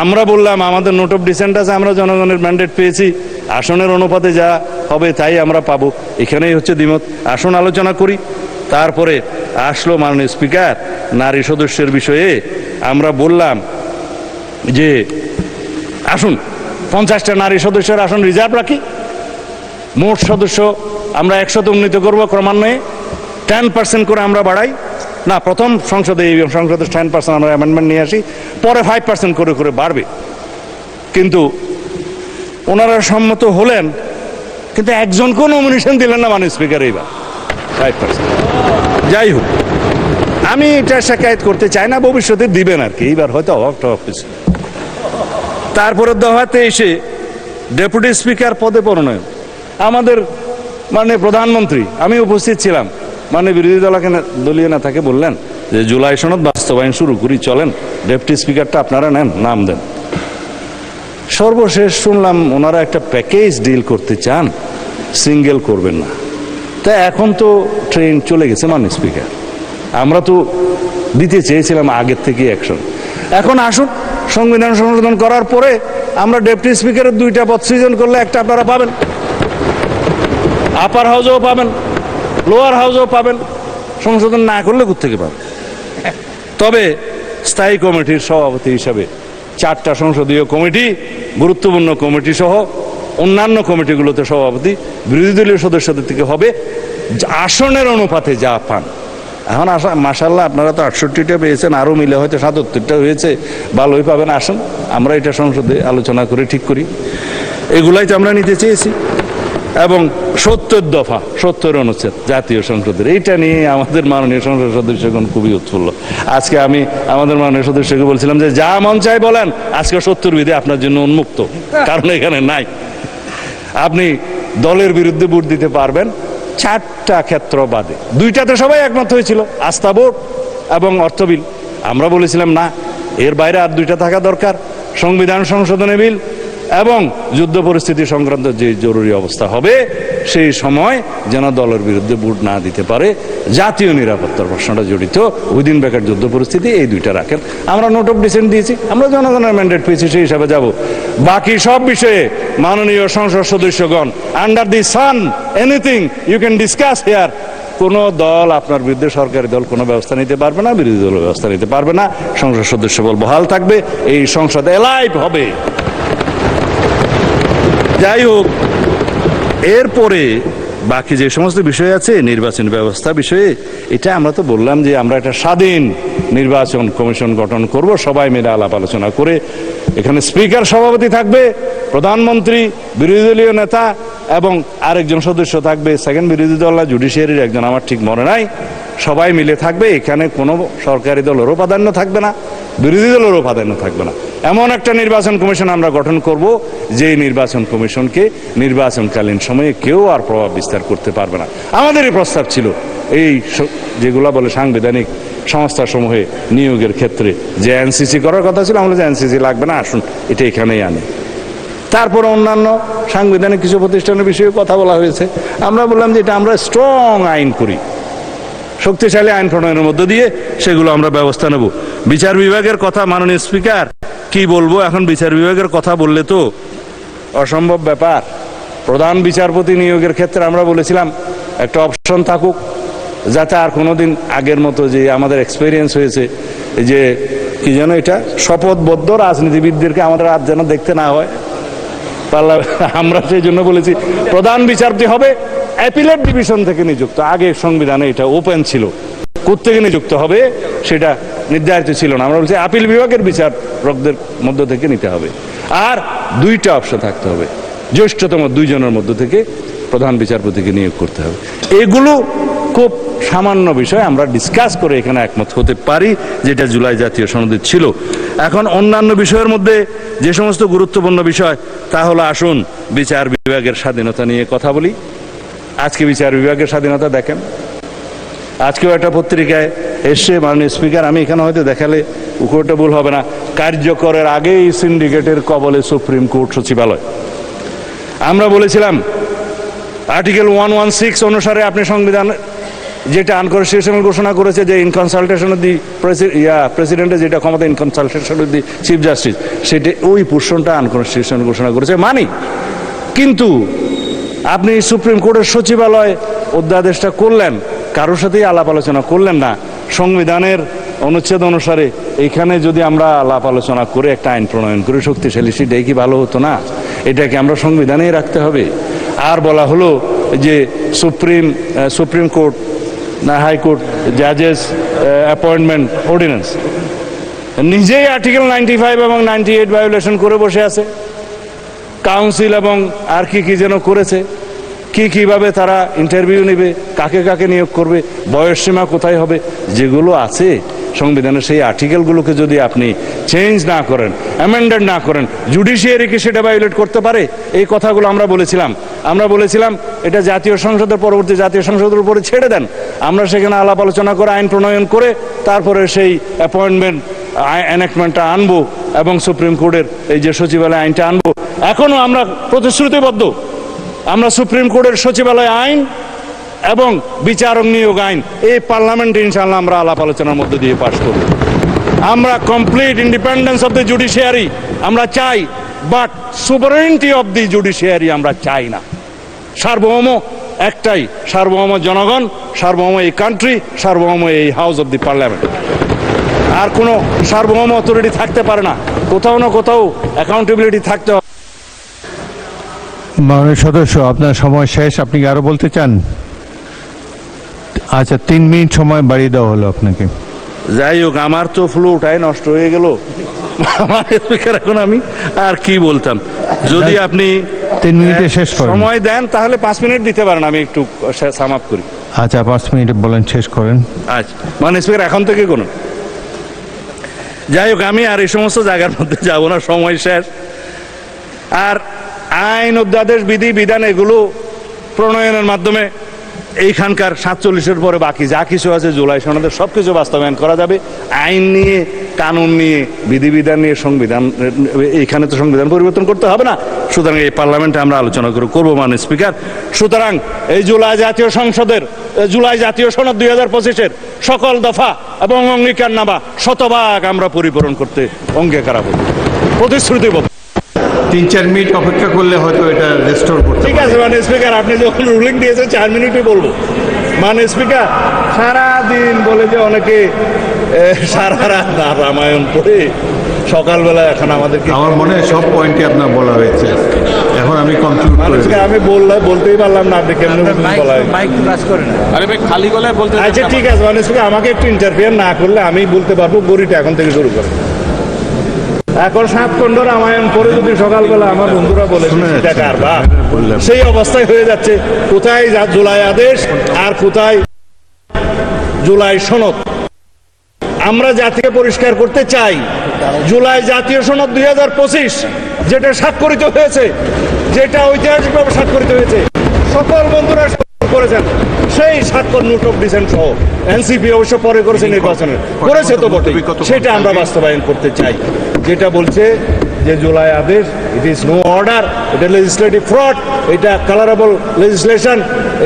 আমরা বললাম আমাদের নোট অফ ডিসেন্ট আছে, আমরা জনগণের ম্যান্ডেট পেয়েছি, আসনের অনুপাতে যা হবে তাই আমরা পাবো, এখানেই হচ্ছে দ্বিমত। আসন আলোচনা করি। তারপরে আসলো মাননীয় স্পিকার নারী সদস্যের বিষয়ে। আমরা বললাম যে আসুন 50টা নারী সদস্যের আসন রিজার্ভ রাখি, মোট সদস্য আমরা 100 উন্নীত করবো, ক্রমান্বয়ে 10% করে আমরা বাড়াই না, প্রথম সংসদে এই সংসদে 10% আমরা অ্যামেন্ডমেন্ট নিয়ে আসি, পরে 5% করে করে বাড়বে। কিন্তু ওনারা সম্মত হলেন, কিন্তু একজনকেও নমিনেশন দিলেন না মাননীয় স্পিকার এইবার 5%। যাই হোক, আমি এটা শিকায়ত করতে চাই না, ভবিষ্যতে দিবেন আর কি, এইবার হয়তো অবাক হয়েছে। তারপরে দফাতে এসে ডেপুটি স্পিকার পদে মনোনয়ন, আমাদের মানে প্রধানমন্ত্রী, আমি উপস্থিত ছিলাম, মানে বিরোধী দলীয় নেতাকে বললেন যে জুলাই সনদ বাস্তবায়ন শুরু করি, চলেন ডেপুটি স্পিকারটা আপনারা নেন, নাম দেন। সর্বশেষ শুনলাম ওনারা একটা প্যাকেজ ডিল করতে চান, সিঙ্গেল করবেন না। তা এখন তো ট্রেন চলে গেছে মাননীয় স্পিকার, আমরা তো দিতে চেয়েছিলাম আগের থেকে অ্যাকশন। এখন আসুন সংবিধান সংশোধন করার পরে আমরা ডেপুটি স্পিকারের 2টা পদ সৃজন করলে একটা আপনারা পাবেন, আপার হাউসেও পাবেন, লোয়ার হাউসেও পাবেন, সংশোধন না করলে কোত্থেকে পাবেন। তবে স্থায়ী কমিটির সভাপতি হিসাবে 4টা সংসদীয় কমিটি, গুরুত্বপূর্ণ কমিটি সহ অন্যান্য কমিটিগুলোতে সভাপতি বিরোধী দলীয় সদস্যদের থেকে হবে, আসনের অনুপাতে যা পান। এখন মাশাআল্লাহ আপনারা তো 68টা পেয়েছেন, আরও মিলে হয়তো 77টা হয়েছে, ভালোই পাবেন। আসুন আমরা এটা সংসদে আলোচনা করে ঠিক করি, এগুলাই তো আমরা নিতে চেয়েছি। এবং 70 দফা 70 অনুচ্ছেদ জাতীয় সংসদের, এইটা নিয়ে আমাদের মাননীয় সংসদ সদস্যগণ খুবই উৎফুল্ল। আজকে আমি আমাদের মাননীয় সদস্যকে বলছিলাম যে যা মন চাই বলেন, আজকে 70 বিধি আপনার জন্য উন্মুক্ত, কারণ এখানে নাই। আপনি দলের বিরুদ্ধে ভোট দিতে পারবেন 4টা ক্ষেত্র বাদে, 2টাতে সবাই একমত হয়েছিল, আস্থা ভোট এবং অর্থ বিল। আমরা বলেছিলাম না, এর বাইরে আর 2টা থাকা দরকার, সংবিধান সংশোধনী বিল এবং যুদ্ধ পরিস্থিতি সংক্রান্ত যে জরুরি অবস্থা হবে সেই সময় যেন দলের বিরুদ্ধে ভোট না দিতে পারে, জাতীয় নিরাপত্তার প্রশ্নটা জড়িত, উইদিন ব্র্যাকেট যুদ্ধ পরিস্থিতি, এই 2টা রাখেন। আমরা নোট অফ ডিসেন্ট দিয়েছি, আমরা জনগণের ম্যান্ডেট পেয়েছি, সেই হিসাবে যাব। বাকি সব বিষয়ে মাননীয় সংসদ সদস্যগণ, under the sun anything you can discuss here. কোনো দল আপনার বিরুদ্ধে, সরকারি দল কোনো ব্যবস্থা নিতে পারবে না, বিরোধী দল ব্যবস্থা নিতে পারবে না, সংসদ সদস্য বল বহাল থাকবে, এই সংসদ এলাইভ হবে। যাই হোক, এরপরে বাকি যে সমস্ত বিষয় আছে নির্বাচন ব্যবস্থা বিষয়ে, এটা আমরা তো বললাম যে আমরা একটা স্বাধীন নির্বাচন কমিশন গঠন করব, সবাই মিলে আলাপ আলোচনা করে। এখানে স্পিকার সভাপতি থাকবে, প্রধানমন্ত্রী, বিরোধী দলীয় নেতা এবং আরেকজন সদস্য থাকবে সেকেন্ড বিরোধী দল জুডিশিয়ারির একজন, আমার ঠিক মনে নাই, সবাই মিলে থাকবে। এখানে কোনো সরকারি দলেরও প্রাধান্য থাকবে না, বিরোধী দলেরও প্রাধান্য থাকবে না। এমন একটা নির্বাচন কমিশন আমরা গঠন করব যে নির্বাচন কমিশনকে নির্বাচনকালীন সময়ে কেউ আর প্রভাব বিস্তার করতে পারবে না। আমাদেরই প্রস্তাব ছিল এই যেগুলা বলে সাংবিধানিক সংস্থাসমূহে নিয়োগের ক্ষেত্রে যে এনসিসি করার কথা ছিল, আমরা যে এনসিসি লাগবে না, আসুন এটা এখানেই আনি। তারপর অন্যান্য সাংবিধানিক কিছু প্রতিষ্ঠানের বিষয়ে কথা বলা হয়েছে। আমরা বললাম যে এটা আমরা স্ট্রং আইন করি, শক্তিশালী আইন প্রণয়নের মধ্য দিয়ে সেগুলো আমরা ব্যবস্থা নেব। বিচার বিভাগের কথা মাননীয় স্পিকার কি বলবো, এখন বিচার বিভাগের কথা বললে তো অসম্ভব ব্যাপার। প্রধান বিচারপতি নিয়োগের ক্ষেত্রে আমরা বলেছিলাম একটা অপশন থাকুক, যাতে আর কোনোদিন আগের মতো যে আমাদের এক্সপেরিয়েন্স হয়েছে যে কি যেন এটা শপথবদ্ধ রাজনীতিবিদদেরকে আমাদের আর যেন দেখতে না হয়। আমরা সেই জন্য বলেছি প্রধান বিচারপতি হবে অ্যাপিলেট ডিভিশন থেকে নিযুক্ত। আগে সংবিধানে এটা ওপেন ছিল, কোত্থেকে নিযুক্ত হবে সেটা নির্ধারিত ছিল না। আমরা বলছি আপিল বিভাগের বিচারকদের মধ্য থেকে নিতে হবে। আর দুইটা অপশন থাকতে হবে, জ্যেষ্ঠতম দুইজনের মধ্য থেকে প্রধান বিচারপতিকে নিয়োগ করতে হবে। এগুলো খুব সামান্য বিষয়, আমরা ডিসকাস করে এখানে একমত হতে পারি, যেটা জুলাই জাতীয় সনদে ছিল। এখন অন্যান্য বিষয়ের মধ্যে যে সমস্ত গুরুত্বপূর্ণ বিষয়, তা হলো আসুন বিচার বিভাগের স্বাধীনতা নিয়ে কথা বলি। আজকে বিচার বিভাগের স্বাধীনতা দেখেন, আজকেও একটা পত্রিকায় এসছে, মাননীয় স্পিকার আমি এখানে হয়তো দেখালে উত্তরটা ভুল হবে না, কার্যকরের আগেই সিন্ডিকেটের কবলে সুপ্রিম কোর্ট সচিবালয়। আমরা বলেছিলাম আর্টিকেল 116 অনুসারে আপনি সংবিধান যেটা আনকনস্টিটিউশনাল ঘোষণা করেছে যে ইন কনসালটেশন অফ দি প্রেসিডেন্টের যেটা ক্ষমতা in consultation of the chief justice, সেটা ওই পোর্শনটা আনকনস্টিটিউশনাল ঘোষণা করেছে মানি। কিন্তু আপনি সুপ্রিম কোর্টের সচিবালয় অধ্যাদেশটা করলেন, কারোর সাথেই আলাপ আলোচনা করলেন না। সংবিধানের অনুচ্ছেদ অনুসারে এখানে যদি আমরা আলাপ আলোচনা করে একটা আইন প্রণয়ন করে শক্তিশালী, সেটাই কি ভালো হতো না? এটাকে আমরা সংবিধানেই রাখতে হবে। আর বলা হলো যে সুপ্রিম কোর্ট না হাইকোর্ট জাজেস অ্যাপয়েন্টমেন্ট অর্ডিন্যান্স নিজেই আর্টিকেল 95 এবং 98 ভায়োলেশন করে বসে আছে। কাউন্সিল এবং আর কি যেন করেছে, কিভাবে তারা ইন্টারভিউ নেবে, কাকে কাকে নিয়োগ করবে, বয়সসীমা কোথায় হবে, যেগুলো আছে সংবিধানের সেই আর্টিকেলগুলোকে যদি আপনি চেঞ্জ না করেন, অ্যামেন্ডেড না করেন, জুডিশিয়ারিকে সেটা ভায়োলেট করতে পারে। এই কথাগুলো আমরা বলেছিলাম এটা জাতীয় সংসদের পরবর্তী জাতীয় সংসদের উপরে ছেড়ে দেন। আমরা সেখানে আলাপ আলোচনা করে আইন প্রণয়ন করে তারপরে সেই অ্যাপয়েন্টমেন্ট এনাক্টমেন্টটা আনবো এবং সুপ্রিম কোর্টের এই যে সচিবালয় আইনটা আনবো। এখনো আমরা প্রতিশ্রুতিবদ্ধ, আমরা সুপ্রিম কোর্টের সচিবালয় আইন এবং বিচারক নিয়োগ আইন এই পার্লামেন্টে ইনশাআল্লাহ আমরা আলাপ আলোচনার মধ্যে দিয়ে পাশ করব। আমরা complete independence of the judiciary আমরা চাই, বাট সুভারেনিটি অফ দি জুডিশিয়ারি আমরা চাই না। সার্বভৌম একটাই, সার্বভৌম জনগণ, সার্বভৌম এই কান্ট্রি, সার্বভৌম এই হাউস অফ দি পার্লামেন্ট। আর কোনো সার্বভৌম অথরিটি থাকতে পারে না, কোথাও না কোথাও অ্যাকাউন্টেবিলিটি থাকতে হবে। মাননীয় সদস্য, আপনার সময় শেষ, আপনি কি আরো বলতে চান? আচ্ছা, 3 মিনিট সময় বাড়িয়ে দেওয়া হলো আপনাকে। যাই হোক, আমার তো ফ্লুটাই নষ্ট হয়ে গেল। আমার স্পিকার, এখন আমি আর কি বলতাম, যদি আপনি 3 মিনিটে শেষ করেন। সময় দেন তাহলে 5 মিনিট দিতে পারেন, আমি একটু সাম আপ করি। আচ্ছা, 5 মিনিটে বলেন, শেষ করেন। আচ্ছা, মানে স্পিকার এখন থেকে কোনো, যাই হোক আমি আর এই সমস্ত জায়গার মধ্যে যাব না, সময় শেষ। আর আইন, অধ্যাদেশ, বিধি, বিধান এগুলো প্রণয়নের মাধ্যমে এইখানকার 47-এর পরে বাকি যা কিছু আছে জুলাই সনদে সব কিছু বাস্তবায়ন করা যাবে। আইন নিয়ে, কানুন নিয়ে, বিধিবিধান নিয়ে সংবিধান, এইখানে তো সংবিধান পরিবর্তন করতে হবে না। সুতরাং এই পার্লামেন্টে আমরা আলোচনা করবো মাননীয় স্পিকার। সুতরাং এই জুলাই জাতীয় সনদ 2025-এর সকল দফা এবং অঙ্গীকারনামা শতভাগ আমরা পরিপূরণ করতে অঙ্গীকারাবদ্ধ, প্রতিশ্রুতিবদ্ধ। 3-4 মিনিট অপেক্ষা করলে হয়তো এটা রেস্টোর করতে। ঠিক আছে মানে স্পিকার, আপনি যখন রুলিং দিয়েছেন 4 মিনিটই বলবো। মানে স্পিকার, সারাদিন বলে যে অনেকে সারা রাত রামায়ণ পড়ে সকালবেলা এখন আমাদেরকে, আমার মনে হয় সব পয়েন্টই আপনার বলা হয়েছে, এখন আমি কনক্লুড করে দিই। আমি বলতেই পারলাম না, আপনি কেমন বলা আরে ভাই খালি গলায় বলতে। আচ্ছা ঠিক আছে, মানে আমাকে একটু ইন্টারফিয়ার না করলে আমি বলতে পারবো। বড়িটা এখন থেকে শুরু করেন। এখন 7 খণ্ড রামায়ণ পড়ে যদি সকালবেলা আমার বন্ধুরা বলে দেখার বা সেই অবস্থায় হয়ে যাচ্ছে। কোথায় জুলাই আদেশ আর কোথায় জুলাই সনদ? আমরা জাতিকে পরিষ্কার করতে চাই, জুলাই জাতীয় সনদ 2025 যেটা স্বাক্ষরিত হয়েছে, যেটা ঐতিহাসিকভাবে স্বাক্ষরিত হয়েছে, সকল বন্ধুরা স্বাক্ষর করেছেন, সেই স্বাক্ষর নোট অফ ডিসেন্ট সহ এনসিপি অবশ্য পরে করেছে, নির্বাচনের করেছে তো বটে, সেটা আমরা বাস্তবায়ন করতে চাই। যেটা বলছে যে জুলাই আদেশ ইট ইজ নো অর্ডার, এটা লেজিসলেটিভ ফ্রড, এটা কালারেবল লেজিসলেশন,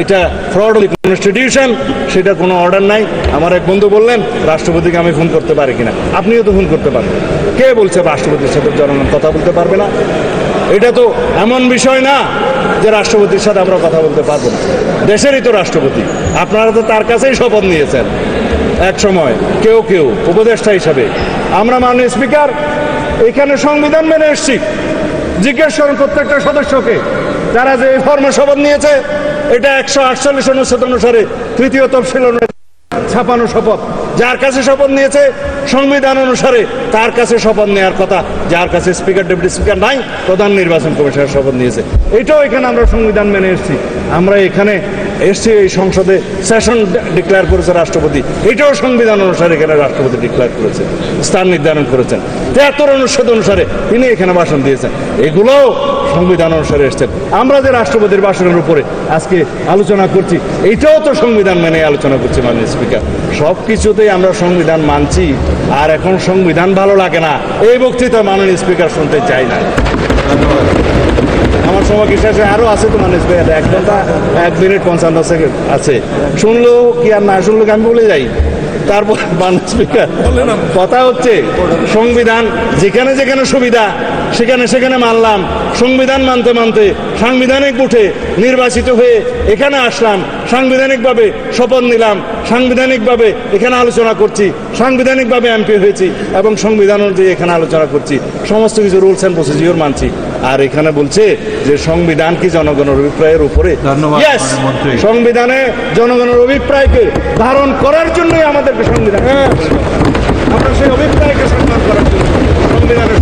এটা ফ্রড কনস্টিটিউশন, সেটা কোনো অর্ডার নাই। আমার এক বন্ধু বললেন রাষ্ট্রপতিকে আমি ফোন করতে পারি কিনা। আপনিও তো ফোন করতে পারেন। কে বলছে রাষ্ট্রপতির সাথে জনগণ কথা বলতে পারবে না? এটা তো এমন বিষয় না যে রাষ্ট্রপতির সাথে আমরা কথা বলতে পারবো না। দেশেরই তো রাষ্ট্রপতি, আপনারা তো তার কাছেই শপথ নিয়েছেন এক সময়, কেউ কেউ উপদেষ্টা হিসাবে। আমরা মাননীয় স্পিকার এখানে সংবিধান মেনে এসেছি। জিজ্ঞেস করেন প্রত্যেকটা সদস্যকে, তারা যে ফর্মে শপথ নিয়েছে, এটা 148 অনুচ্ছেদ অনুসারে 3য় তফসিল ছাপানো শপথ। যার কাছে শপথ নিয়েছে সংবিধান অনুসারে তার কাছে শপথ নেওয়ার কথা। যার কাছে স্পিকার, ডেপুটি স্পিকার নাই, প্রধান নির্বাচন কমিশনার শপথ নিয়েছে। এটাও এখানে আমরা সংবিধান মেনে এসেছি। আমরা এখানে এসছি, এই সংসদে সেশন ডিক্লেয়ার করেছে রাষ্ট্রপতি, এটাও সংবিধান অনুসারে এখানে রাষ্ট্রপতি ডিক্লেয়ার করেছে, স্থান নির্ধারণ করেছেন। 73 অনুচ্ছেদ অনুসারে তিনি এখানে ভাষণ দিয়েছেন, এগুলোও সংবিধান অনুসারে এসছেন। আমরা যে রাষ্ট্রপতির ভাষণের উপরে আজকে আলোচনা করছি, এইটাও তো সংবিধান মেনে আলোচনা করছি মাননীয় স্পিকার। সব কিছুতেই আমরা সংবিধান মানছি, আর এখন সংবিধান ভালো লাগে না এই বক্তৃতা মাননীয় স্পিকার শুনতে চাই না। আমার সময় কি শেষে আরো আছে তো মাননীয় স্পিকার, 1 ঘন্টা 1 মিনিট 55 সেকেন্ড আছে। শুনলেও কি আর না শুনলেও আমি বলে যাই। তারপর মাননীয় স্পিকার, কথা হচ্ছে সংবিধান যেখানে যেখানে সুবিধা সেখানে সেখানে মানলাম। সংবিধান মানতে মানতে সাংবিধানিক উঠে নির্বাচিত হয়ে এখানে আসলাম, সাংবিধানিকভাবে শপথ নিলাম, সাংবিধানিকভাবে এখানে আলোচনা করছি, সাংবিধানিকভাবে এমপি হয়েছি এবং সংবিধান অনুযায়ী এখানে আলোচনা করছি, সমস্ত কিছু রুলস অ্যান্ড প্রসিডিওর মানছি। আর এখানে বলছে যে সংবিধান কি জনগণের অভিপ্রায়ের উপরে? ধন্যবাদ Yes, মন্ত্রী। সংবিধানে জনগণের অভিপ্রায়কে ধারণ করার জন্যই আমাদেরকে সংবিধান, আমরা সেই অভিপ্রায়কে সম্মান করার জন্য সংবিধানের